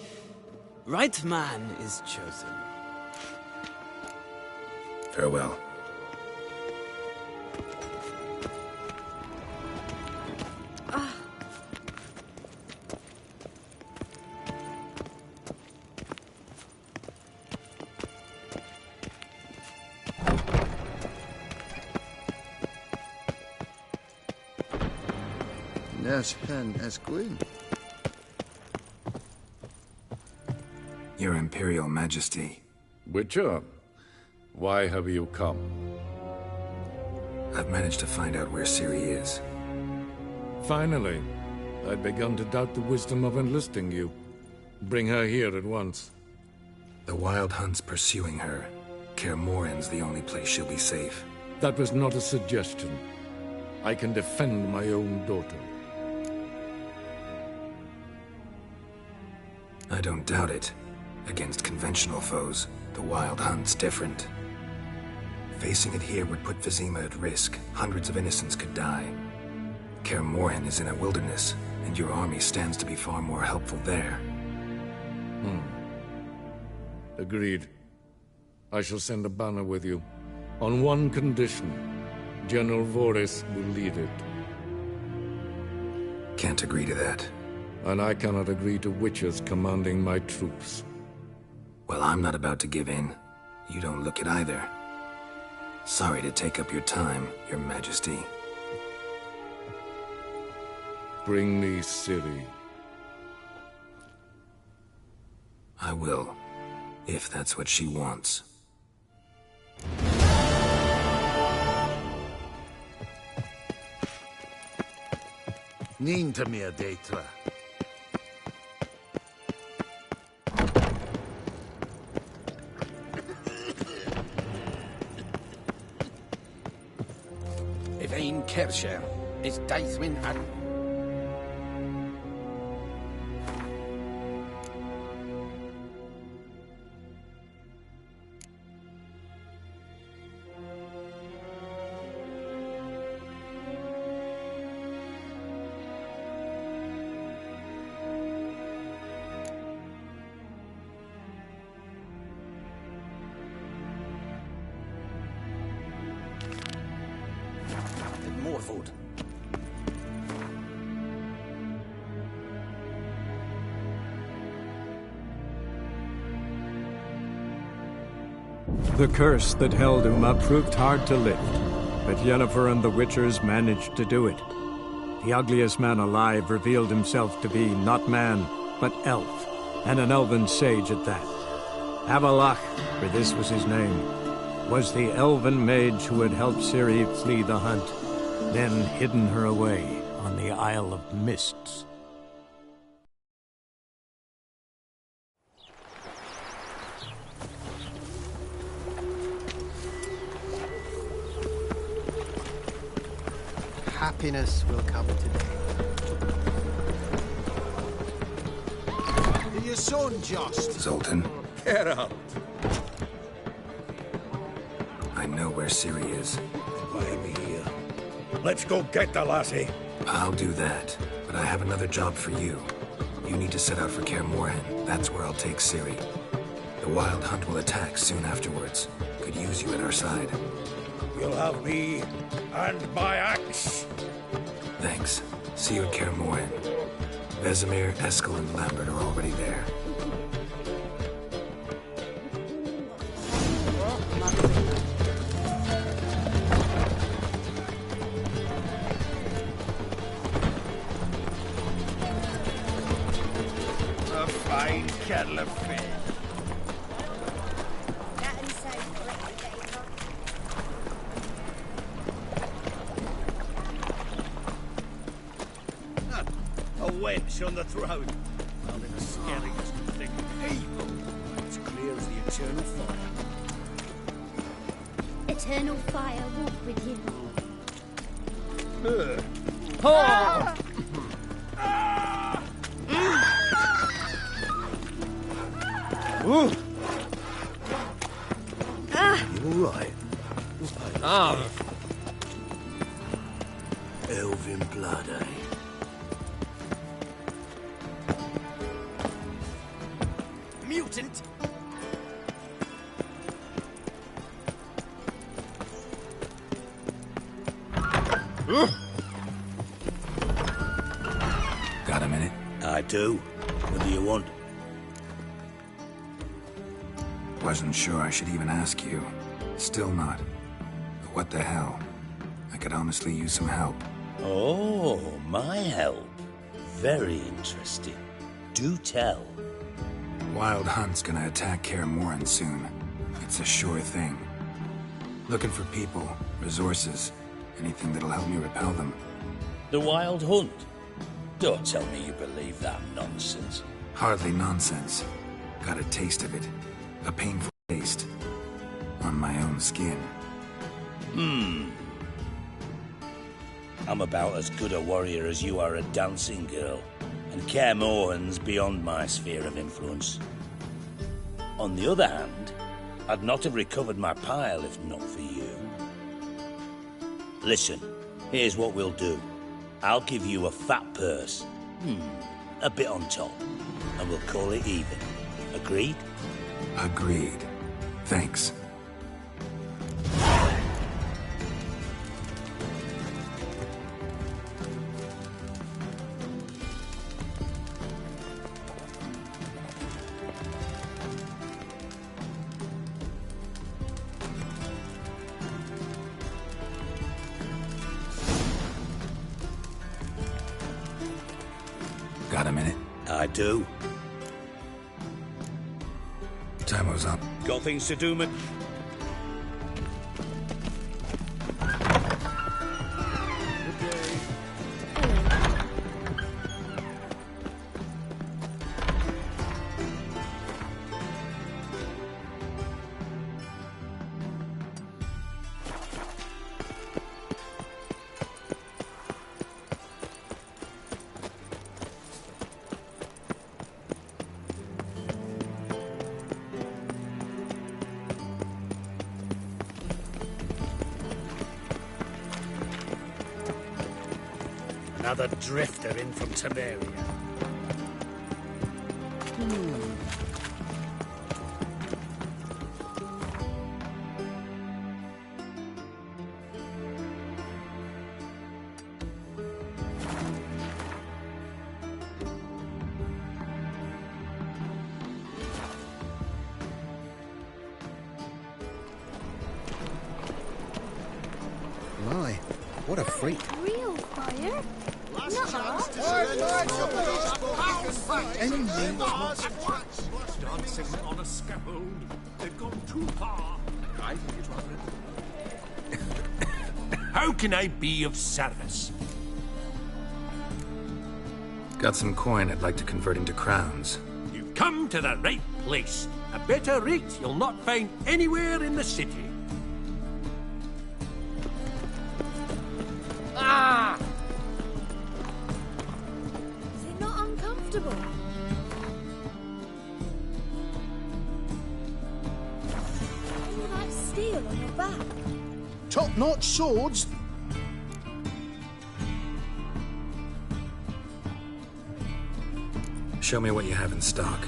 [SPEAKER 11] right man is chosen.
[SPEAKER 2] Farewell.
[SPEAKER 5] Nespen Esquin.
[SPEAKER 2] Your Imperial Majesty.
[SPEAKER 12] Witcher, why have you come?
[SPEAKER 2] I've managed to find out where Ciri is.
[SPEAKER 3] Finally. I'd begun to doubt the wisdom of enlisting you. Bring her here at once.
[SPEAKER 2] The Wild Hunt's pursuing her. Kaer Morhen's the only place she'll be safe.
[SPEAKER 3] That was not a suggestion. I can defend my own daughter.
[SPEAKER 2] I don't doubt it. Against conventional foes, the Wild Hunt's different. Facing it here would put Vizima at risk. Hundreds of innocents could die. Kaer Morhen is in a wilderness, and your army stands to be far more helpful there.
[SPEAKER 3] Agreed. I shall send a banner with you. On one condition. General Voris will lead it.
[SPEAKER 2] Can't agree to that.
[SPEAKER 3] And I cannot agree to witches commanding my troops.
[SPEAKER 2] Well, I'm not about to give in. You don't look it either. Sorry to take up your time, Your Majesty.
[SPEAKER 3] Bring me Ciri.
[SPEAKER 2] I will, if that's what she wants.
[SPEAKER 1] Nintamir Deitra.
[SPEAKER 5] Evain Kersher is Daithwin at
[SPEAKER 3] The curse that held Uma proved hard to lift, but Yennefer and the Witchers managed to do it. The ugliest man alive revealed himself to be not man, but elf, and an elven sage at that. Avallac'h, for this was his name, was the elven mage who had helped Ciri flee the hunt, then hidden her away on the Isle of Mists.
[SPEAKER 13] Happiness will come today.
[SPEAKER 1] Your son, Jost.
[SPEAKER 2] Zoltan,
[SPEAKER 1] Geralt.
[SPEAKER 2] I know where Ciri is.
[SPEAKER 5] Why me here? Let's go get the lassie.
[SPEAKER 2] I'll do that, but I have another job for you. You need to set out for Kaer Morhen. That's where I'll take Ciri. The Wild Hunt will attack soon afterwards. Could use you at our side.
[SPEAKER 5] You'll have me and my axe.
[SPEAKER 2] Thanks. See you at Kaer Morhen. Vesemir, Eskel, and Lambert are already there.
[SPEAKER 5] A fine kettle of fish. A wench on the throne. Nothing as scary as you think. Evil. It's clear as the eternal fire.
[SPEAKER 14] Eternal fire walk with you.
[SPEAKER 5] Ah!
[SPEAKER 1] Ooh.
[SPEAKER 5] You alright?
[SPEAKER 1] Ah.
[SPEAKER 5] Elven blood, eh?
[SPEAKER 1] Mutant.
[SPEAKER 2] Got a minute?
[SPEAKER 5] I do. What do you want?
[SPEAKER 2] Wasn't sure I should even ask you. Still not. But what the hell? I could honestly use some help.
[SPEAKER 15] Oh, my help. Very interesting. Do tell.
[SPEAKER 2] Wild Hunt's gonna attack Kaer Morhen soon. It's a sure thing. Looking for people, resources, anything that'll help me repel them.
[SPEAKER 15] The Wild Hunt? Don't tell me you believe that nonsense.
[SPEAKER 2] Hardly nonsense. Got a taste of it. A painful taste. On my own skin.
[SPEAKER 15] I'm about as good a warrior as you are a dancing girl, and Kaer Morhen's beyond my sphere of influence. On the other hand, I'd not have recovered my pile if not for you. Listen, here's what we'll do. I'll give you a fat purse. A bit on top, and we'll call it even. Agreed?
[SPEAKER 2] Agreed. Thanks. Got a minute?
[SPEAKER 5] I do.
[SPEAKER 2] Time's up.
[SPEAKER 5] Got things to do, man. Another drifter in from Temeria.
[SPEAKER 1] What a freak.
[SPEAKER 14] Real fire?
[SPEAKER 16] Last chance to
[SPEAKER 1] Any means
[SPEAKER 10] Dancing on a scaffold. They've gone too far. I think it's rather...
[SPEAKER 17] How can I be of service?
[SPEAKER 2] Got some coin I'd like to convert into crowns.
[SPEAKER 17] You've come to the right place. A better rate you'll not find anywhere in the city.
[SPEAKER 14] Ah! Is it not uncomfortable? All that steel on your back.
[SPEAKER 1] Top-notch swords.
[SPEAKER 2] Show me what you have in stock.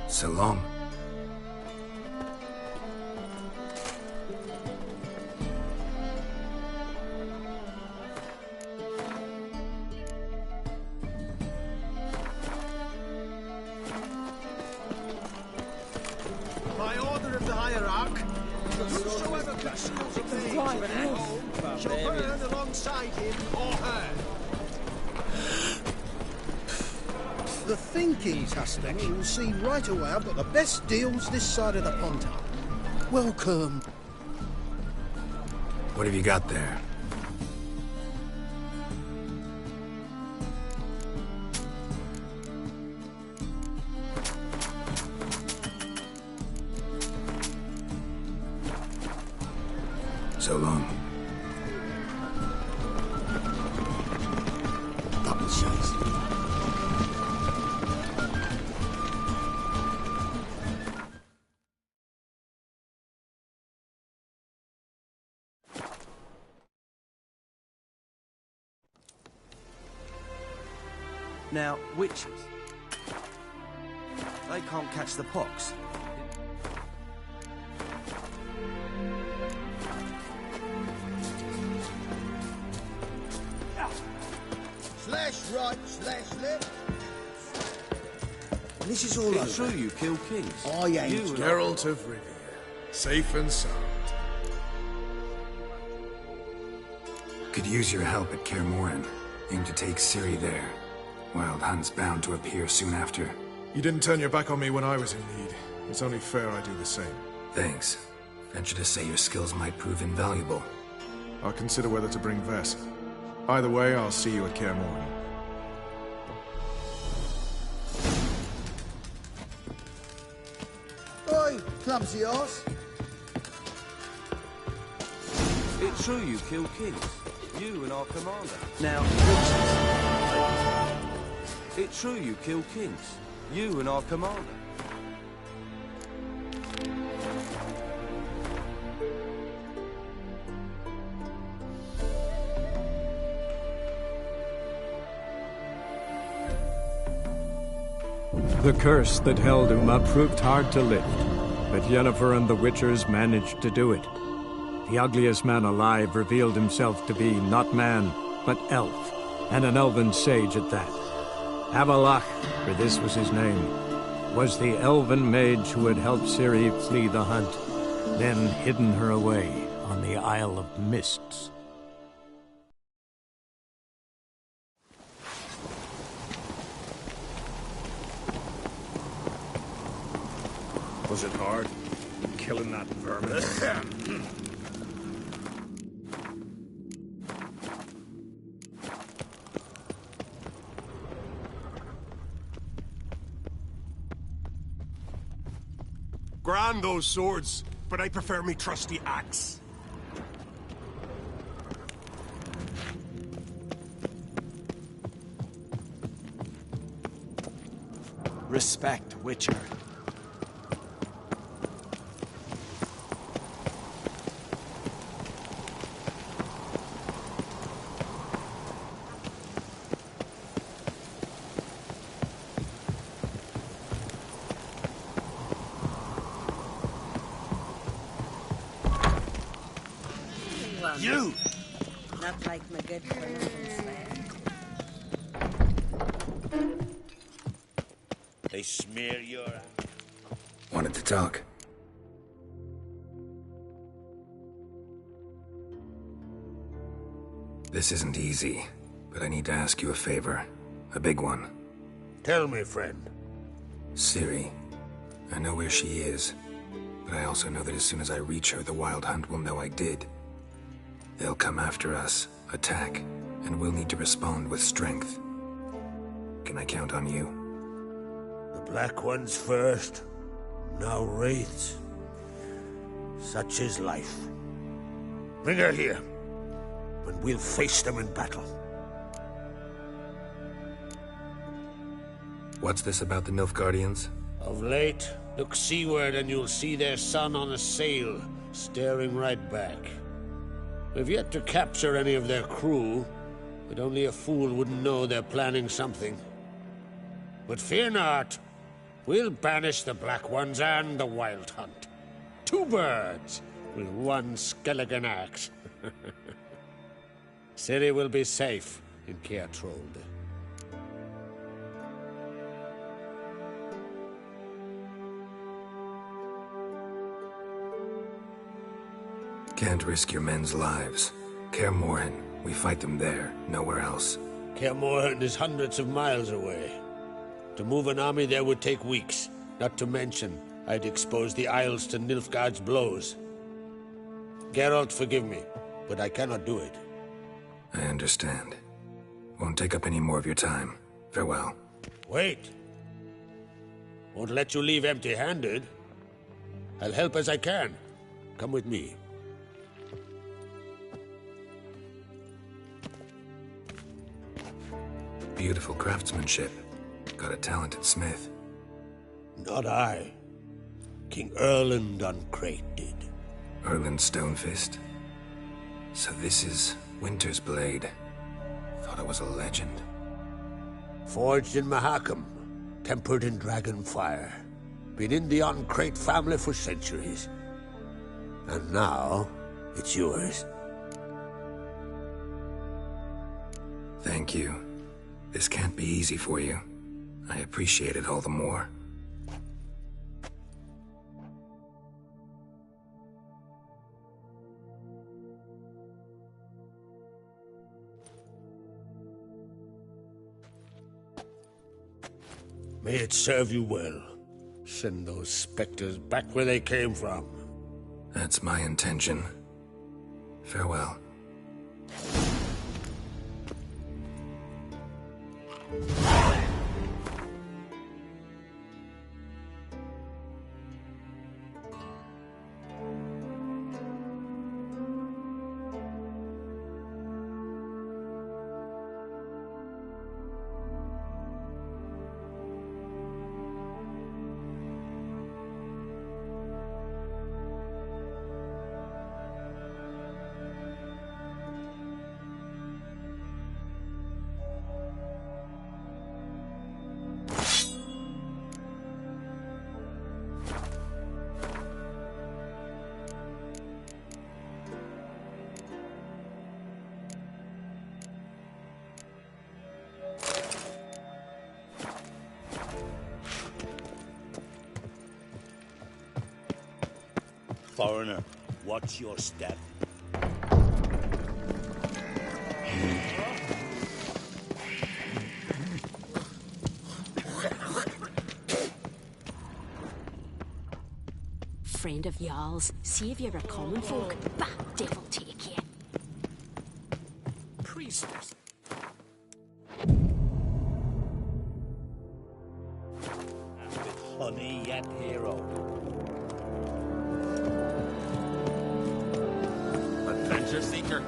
[SPEAKER 2] So long.
[SPEAKER 16] By order of the hierarch, whosoever conceals a page when at home shall burn alongside him or her.
[SPEAKER 1] The thinking suspects will see right away I've got the best deals this side of the pond. Welcome.
[SPEAKER 2] What have you got there? So long.
[SPEAKER 1] Up the chase.
[SPEAKER 11] Now, witches. They can't catch the pox.
[SPEAKER 1] Slash right, slash left. And this is all over.
[SPEAKER 11] It's true you kill kings.
[SPEAKER 1] I ain't.
[SPEAKER 11] You
[SPEAKER 12] Geralt of Rivia. Safe and sound.
[SPEAKER 2] Could use your help at Kaer Morhen. Aim to take Ciri there. Wild Hunt's bound to appear soon after.
[SPEAKER 12] You didn't turn your back on me when I was in need. It's only fair I do the same.
[SPEAKER 2] Thanks. Venture to say your skills might prove invaluable.
[SPEAKER 12] I'll consider whether to bring Vess. Either way, I'll see you at Kaer Morhen.
[SPEAKER 1] Oi, clumsy arse.
[SPEAKER 11] It's true you kill kings. You and our commander. Now, witches. It's true you kill kings. You and our commander.
[SPEAKER 3] The curse that held Uma proved hard to lift, but Yennefer and the Witchers managed to do it. The ugliest man alive revealed himself to be not man, but elf, and an elven sage at that. Avallac'h, for this was his name, was the elven mage who had helped Ciri flee the hunt, then hidden her away on the Isle of Mists.
[SPEAKER 5] Was it hard? Killing that vermin?
[SPEAKER 16] Grand those swords, but I prefer me trusty axe.
[SPEAKER 11] Respect, Witcher.
[SPEAKER 5] You!
[SPEAKER 18] Not like my good for-nothing slave.
[SPEAKER 15] They smear your...
[SPEAKER 2] Wanted to talk. This isn't easy, but I need to ask you a favor. A big one.
[SPEAKER 17] Tell me, friend.
[SPEAKER 2] Ciri. I know where she is, but I also know that as soon as I reach her, the Wild Hunt will know I did. They'll come after us, attack, and we'll need to respond with strength. Can I count on you?
[SPEAKER 17] The Black Ones first, now Wraiths. Such is life. Bring her here, and we'll face them in battle.
[SPEAKER 2] What's this about the Nilfgaardians?
[SPEAKER 17] Of late, look seaward and you'll see their sun on a sail, staring right back. We've yet to capture any of their crew, but only a fool wouldn't know they're planning something. But fear not, we'll banish the Black Ones and the Wild Hunt. 2 birds with 1 skeleton axe. Ciri will be safe in Caer Trolde.
[SPEAKER 2] Can't risk your men's lives. Kaer Morhen, we fight them there, nowhere else.
[SPEAKER 17] Kaer Morhen is hundreds of miles away. To move an army there would take weeks. Not to mention, I'd expose the Isles to Nilfgaard's blows. Geralt, forgive me, but I cannot do it.
[SPEAKER 2] I understand. Won't take up any more of your time. Farewell.
[SPEAKER 17] Wait. Won't let you leave empty-handed. I'll help as I can. Come with me.
[SPEAKER 2] Beautiful craftsmanship. Got a talented smith.
[SPEAKER 17] Not I. King Erland Uncrate did.
[SPEAKER 2] Erland Stonefist? So this is Winter's Blade. Thought it was a legend.
[SPEAKER 17] Forged in Mahakam, tempered in dragon fire. Been in the Uncrate family for centuries. And now, it's yours.
[SPEAKER 2] Thank you. This can't be easy for you. I appreciate it all the more.
[SPEAKER 17] May it serve you well. Send those specters back where they came from.
[SPEAKER 2] That's my intention. Farewell.
[SPEAKER 15] Foreigner, watch your step.
[SPEAKER 19] Friend of Jarl's, see if you're a common folk. Bah, devil take you.
[SPEAKER 17] Priestess.
[SPEAKER 15] With honey yet, hero.
[SPEAKER 5] Adventure seeker.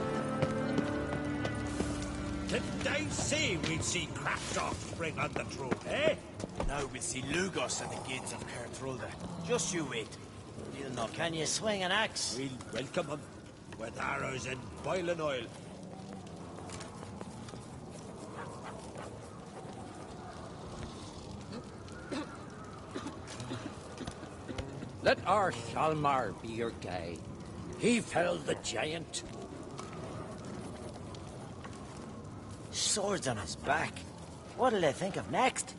[SPEAKER 17] Didn't I say we'd see craft offspring on the throne, eh?
[SPEAKER 16] Now we'll see Lugos at the gates of Caer Trolde. Just you wait.
[SPEAKER 13] You know, can you swing an axe?
[SPEAKER 17] We'll welcome him with arrows and boiling oil.
[SPEAKER 20] Let our Hjalmar be your guide. He felled the giant.
[SPEAKER 13] Swords on his back. What'll they think of next?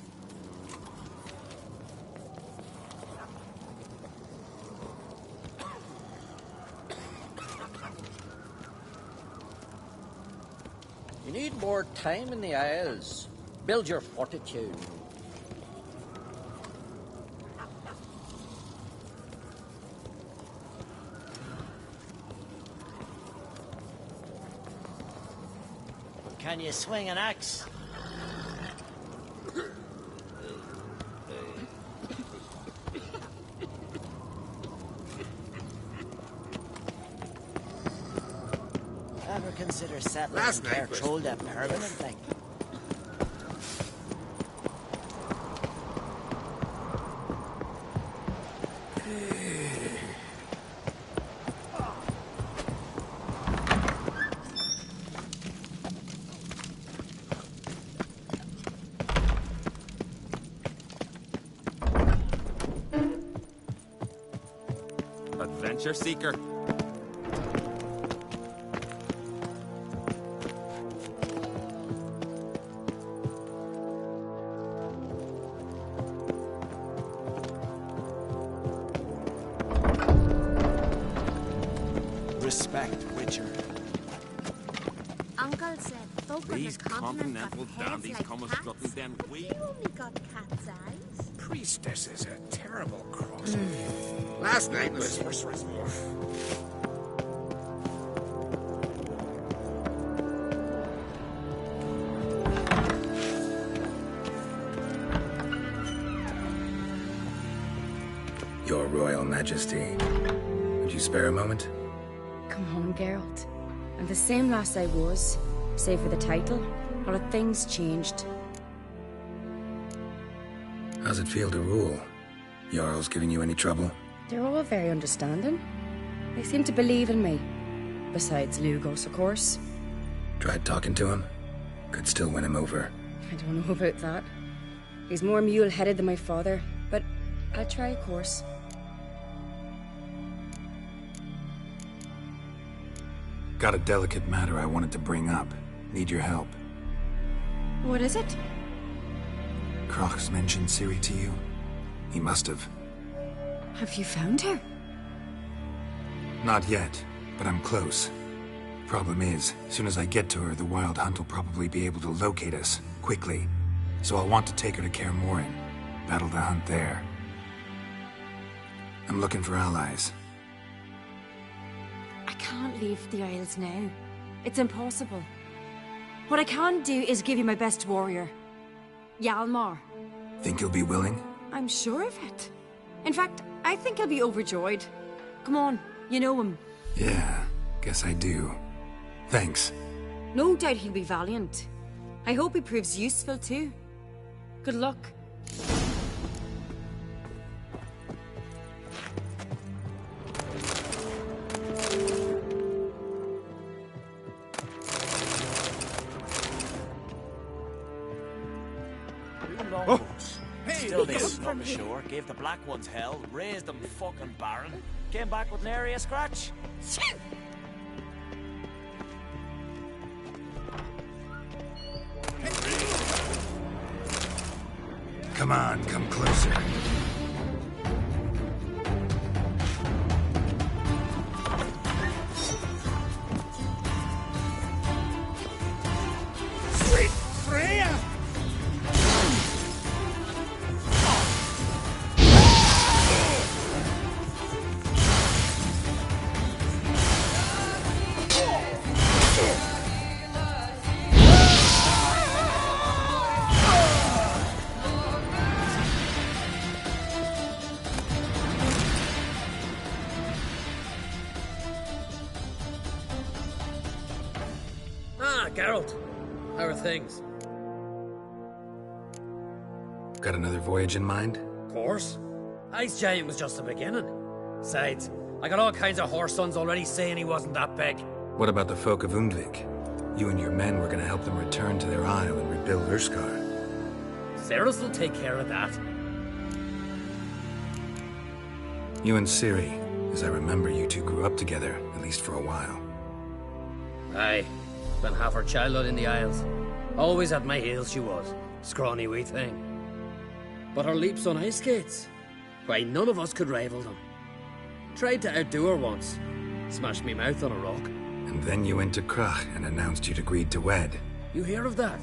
[SPEAKER 20] You need more time in the Isles. Build your fortitude.
[SPEAKER 13] Can you swing an axe? Ever consider settling in Caer Trolda permanently?
[SPEAKER 21] Adventure seeker.
[SPEAKER 13] Respect, Witcher.
[SPEAKER 14] Uncle said folk
[SPEAKER 21] These
[SPEAKER 14] on the continent
[SPEAKER 21] continental
[SPEAKER 14] got heads
[SPEAKER 21] dandies
[SPEAKER 14] like
[SPEAKER 21] come
[SPEAKER 14] cats.
[SPEAKER 21] strutting them we.
[SPEAKER 14] You only got cat's eyes.
[SPEAKER 5] Priestess is a terrible cross. Last night was...
[SPEAKER 2] Your Royal Majesty. Would you spare a moment?
[SPEAKER 22] Come on, Geralt. I'm the same lass I was, save for the title. A lot of things changed.
[SPEAKER 2] How's it feel to rule? Jarl's giving you any trouble?
[SPEAKER 22] They're all very understanding. They seem to believe in me. Besides Lugos, of course.
[SPEAKER 2] Tried talking to him? Could still win him over.
[SPEAKER 22] I don't know about that. He's more mule-headed than my father, but I'll try, of course.
[SPEAKER 2] Got a delicate matter I wanted to bring up. Need your help.
[SPEAKER 22] What is it?
[SPEAKER 2] Crach's mentioned Ciri to you? He must have.
[SPEAKER 22] Have you found her?
[SPEAKER 2] Not yet, but I'm close. Problem is, as soon as I get to her, the Wild Hunt will probably be able to locate us, quickly. So I'll want to take her to Kaer Morhen. Battle the hunt there. I'm looking for allies.
[SPEAKER 22] I can't leave the Isles now. It's impossible. What I can do is give you my best warrior. Hjalmar.
[SPEAKER 2] Think you'll be willing?
[SPEAKER 22] I'm sure of it. In fact, I think he'll be overjoyed. Come on, you know him.
[SPEAKER 2] Yeah, guess I do. Thanks.
[SPEAKER 22] No doubt he'll be valiant. I hope he proves useful too. Good luck.
[SPEAKER 13] Still this snub ashore, gave the black ones hell, raised them fucking barren, came back with nary a scratch.
[SPEAKER 2] Come on, come closer.
[SPEAKER 16] Sweet Freya!
[SPEAKER 23] Geralt, how are things?
[SPEAKER 2] Got another voyage in mind?
[SPEAKER 23] Of course. Ice Giant was just the beginning. Besides, I got all kinds of horse sons already saying he wasn't that big.
[SPEAKER 2] What about the folk of Undvik? You and your men were gonna help them return to their isle and rebuild Urskar.
[SPEAKER 23] Cerys will take care of that.
[SPEAKER 2] You and Ciri, as I remember, you two grew up together, at least for a while.
[SPEAKER 23] Aye. Spent half our childhood in the Isles. Always at my heels she was, scrawny wee thing. But her leaps on ice skates, why, none of us could rival them. Tried to outdo her once, smashed me mouth on a rock.
[SPEAKER 2] And then you went to Krach and announced you'd agreed to wed.
[SPEAKER 23] You hear of that?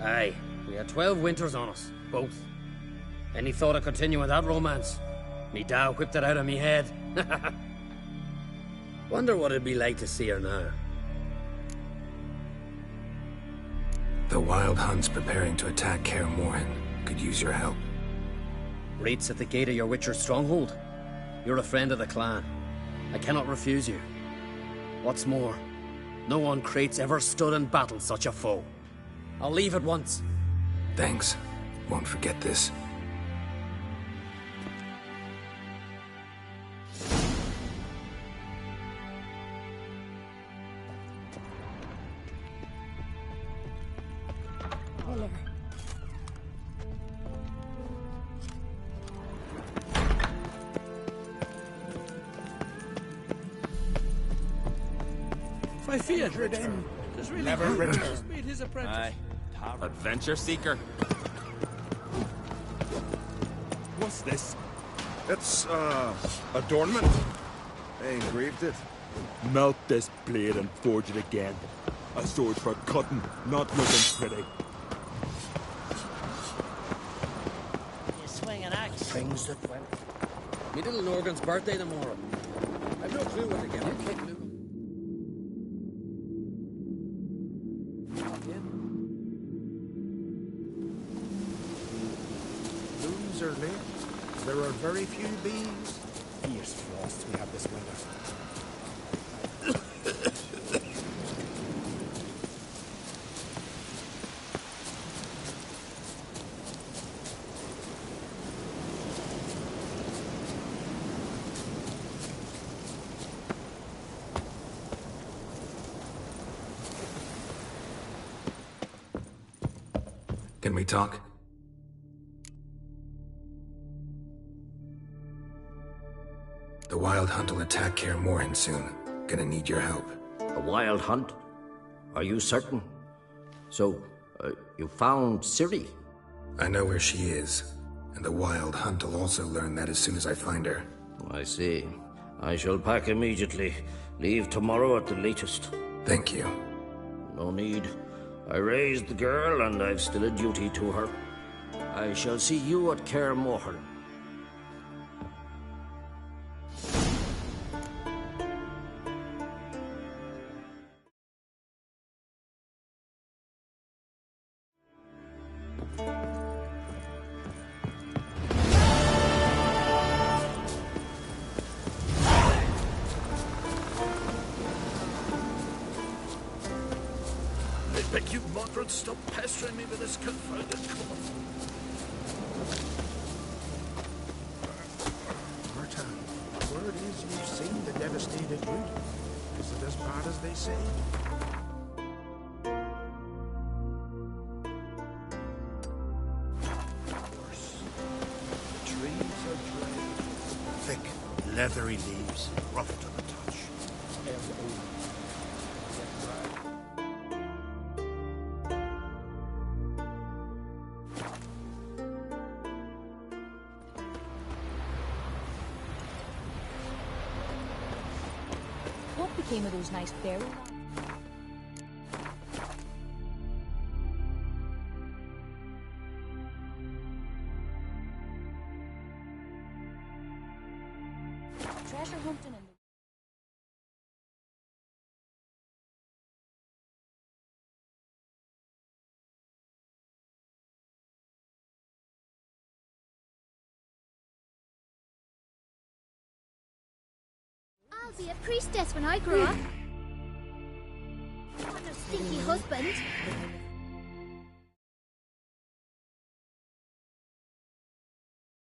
[SPEAKER 23] Aye, we had 12 winters on us, both. Any thought of continuing that romance? Me da whipped it out of me head. Wonder what it'd be like to see her now.
[SPEAKER 2] The Wild Hunt's preparing to attack Kaer Morhen. Could use your help.
[SPEAKER 23] Raid's at the gate of your Witcher stronghold. You're a friend of the clan. I cannot refuse you. What's more, no one Krait's ever stood and battled such a foe. I'll leave at once.
[SPEAKER 2] Thanks. Won't forget this.
[SPEAKER 16] I feared return. Never return. Meet his apprentice.
[SPEAKER 21] Aye. Adventure seeker.
[SPEAKER 12] What's this? It's, adornment. They engraved it.
[SPEAKER 7] Melt this blade and forge it again. A sword for cutting, not looking pretty.
[SPEAKER 20] You swing an axe.
[SPEAKER 16] Things that went.
[SPEAKER 23] Me little Lorgan's birthday tomorrow. I've no clue what to get him.
[SPEAKER 1] Blooms are late. There are very few bees. Fierce frosts we have this winter.
[SPEAKER 2] Can we talk? The Wild Hunt will attack Kaer Morhen soon. Gonna need your help.
[SPEAKER 20] A wild hunt? Are you certain? So, you found Ciri?
[SPEAKER 2] I know where she is, and the Wild Hunt will also learn that as soon as I find her.
[SPEAKER 20] I see. I shall pack immediately. Leave tomorrow at the latest.
[SPEAKER 2] Thank you.
[SPEAKER 20] No need. I raised the girl, and I've still a duty to her. I shall see you at Kaer Morhen.
[SPEAKER 16] Beg you, Modred, stop pestering me with this confounded cloth.
[SPEAKER 1] Murtaugh, word is you've seen the devastated root. Is it as bad as they say? Worse. The trees are dry. Thick, leathery leaves, rough to the touch.
[SPEAKER 14] What became of those nice barrel? Treasure hunting and
[SPEAKER 8] I'll be a priestess when I grow up. Not a stinky husband.